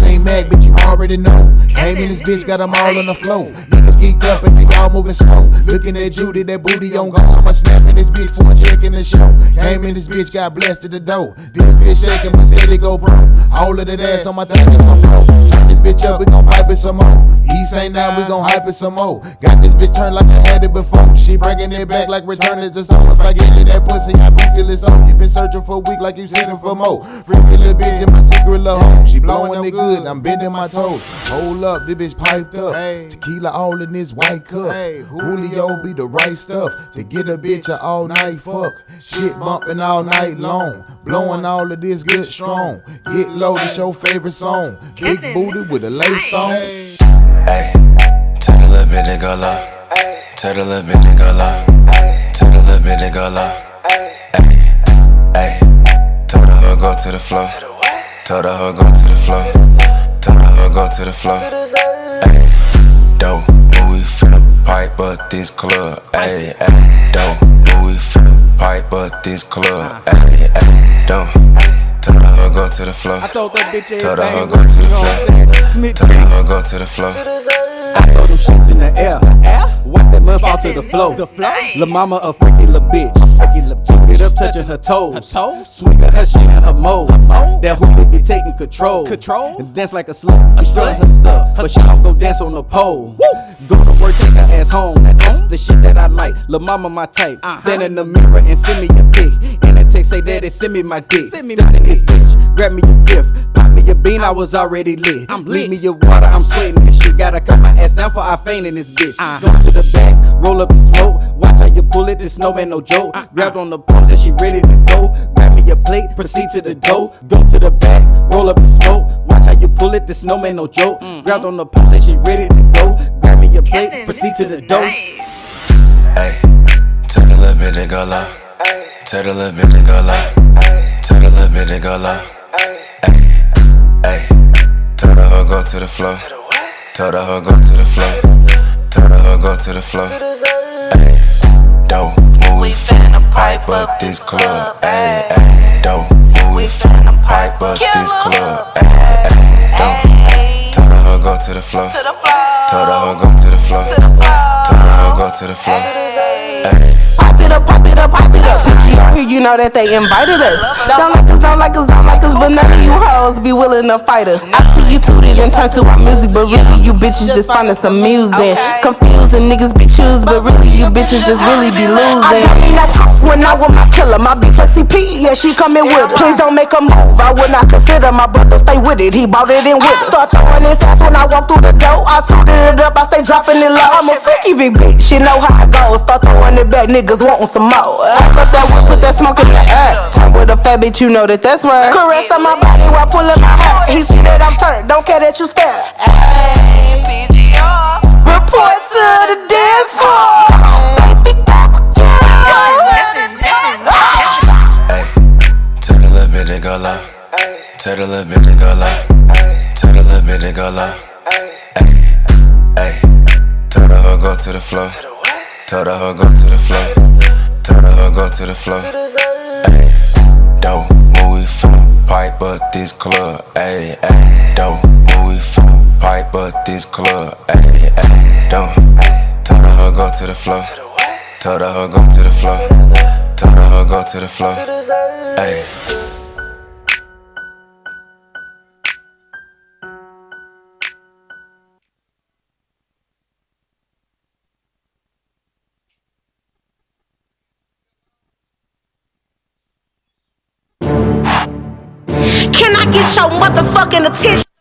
Ain't mad, but you already know. Came in this bitch, got them all on the floor. Niggas geeked up and they all moving slow. Looking at Judy, that booty on go. I'ma snap in this bitch for a check in the show. Came in this bitch, got blessed at the door. This bitch shaking, but steady go bro. All of that ass on my thing is my bro. Turn this bitch up, we gon' pipe it some more. He say now, we gon' hype it some more. Got this bitch turned like I had it before. She bringing it back like return it to stone. If I get to that pussy, I be still it's on. You been searching for a week like you searching for more. Freaky little bitch in my secret little home. She blowing it good. I'm bending my toes. Hold up, this bitch piped up. Tequila all in this white cup. Julio be the right stuff to get a bitch a all night fuck. Shit bumping all night long. Blowing all of this good strong. Get low, this your favorite song. Big booty with a lace on. Hey, tell the little bit to go low. Tell the little bit to go low. Tell the little bit to go low. Hey, tell the hoe go to the floor. Tell the hoe go to the floor. Tell the hoe go to the floor. Ayy, dope, when we finna pipe up this club. Ayy, dope, when we finna pipe up this club. Ayy, dope. Tell the hoe go to the floor. Tell the hoe go to the floor. Tell the hoe go to the floor. I throw them shits in the air. Watch that mud fall to the floor. La mama a freaky little bitch. Toot it up, touching her toes. Swinging her shit in her mode. That hoolie be taking control. And dance like a slut. Be selling her stuff, but she don't go dance on the pole. Go to work, take her ass home. Now that's the shit that I like. La mama my type. Stand in the mirror and send me a pic. And the text say daddy send me my dick. Start in this bitch, grab me a fifth. Pop me a bean, I was already lit. Leave me your water, I'm sweating this shit. Gotta cut my ass down for I faint in this bitch. Go to the back, roll up and smoke. Watch how you pull it, this snowman no joke. Grabbed on the post and she ready to go. Grab me a plate, proceed to the dough. Go to the back, roll up and smoke. Watch how you pull it, this snowman no joke. Grabbed on the post and she ready to go. Grab me a plate, proceed to the dough. Hey, tell the little bit to go low. Tell the little bit to go low. Tell the little bit to go low. Hey, tell the hoe go to the floor. Tell the hoe go to the floor. Tell the hoe go to the floor. Ayy, dope, when we finna pipe up this club. Ayy, dope, when we finna pipe up this club. Ayy, dope, tell the hoe go to the floor. Tell the hoe go to the floor. Tell the hoe go to the floor. Ayy. Pipe it up, pipe it up, pipe it up. CGR here, you know that they invited us. Don't like us, don't like us, don't like us, but none of you hoes be willing to fight us. I see you tooted and turn to our music, but really you bitches just finding some music. Confusing niggas be choosing, but really you bitches just really be losing. I mean, I talk when I want my killer, my bitch like CP, yeah, she coming with her. Please don't make a move, I would not consider my brother stay with it. He bought it in with it. Start throwing this ass when I walk through the door. I tooted it up, I stay dropping it low. I'm a freaky big bitch, you know how it goes. Start throwing it back, niggas wantin' some more. I put that one, put that smoke in the air. Turn with a fat bitch, you know that that's right. Caress on my body while pulling my hair. He see that I'm turned, don't care that you stare. Ayy, PGR, report to the dance floor. Hey, tell the little bit to go low. Tell the little bit to go low. let it go low. Ay, told her hoe go to the floor. Told her hoe go to the floor. Told her hoe go to the floor. Ay, dope, when we finna pipe up this club. Ay, dope, when we finna pipe up this club. Ay, dope. Told her hoe go to the floor. Told her hoe go to the floor. Told her hoe go to the floor. Ay. Can I get your motherfucking attention?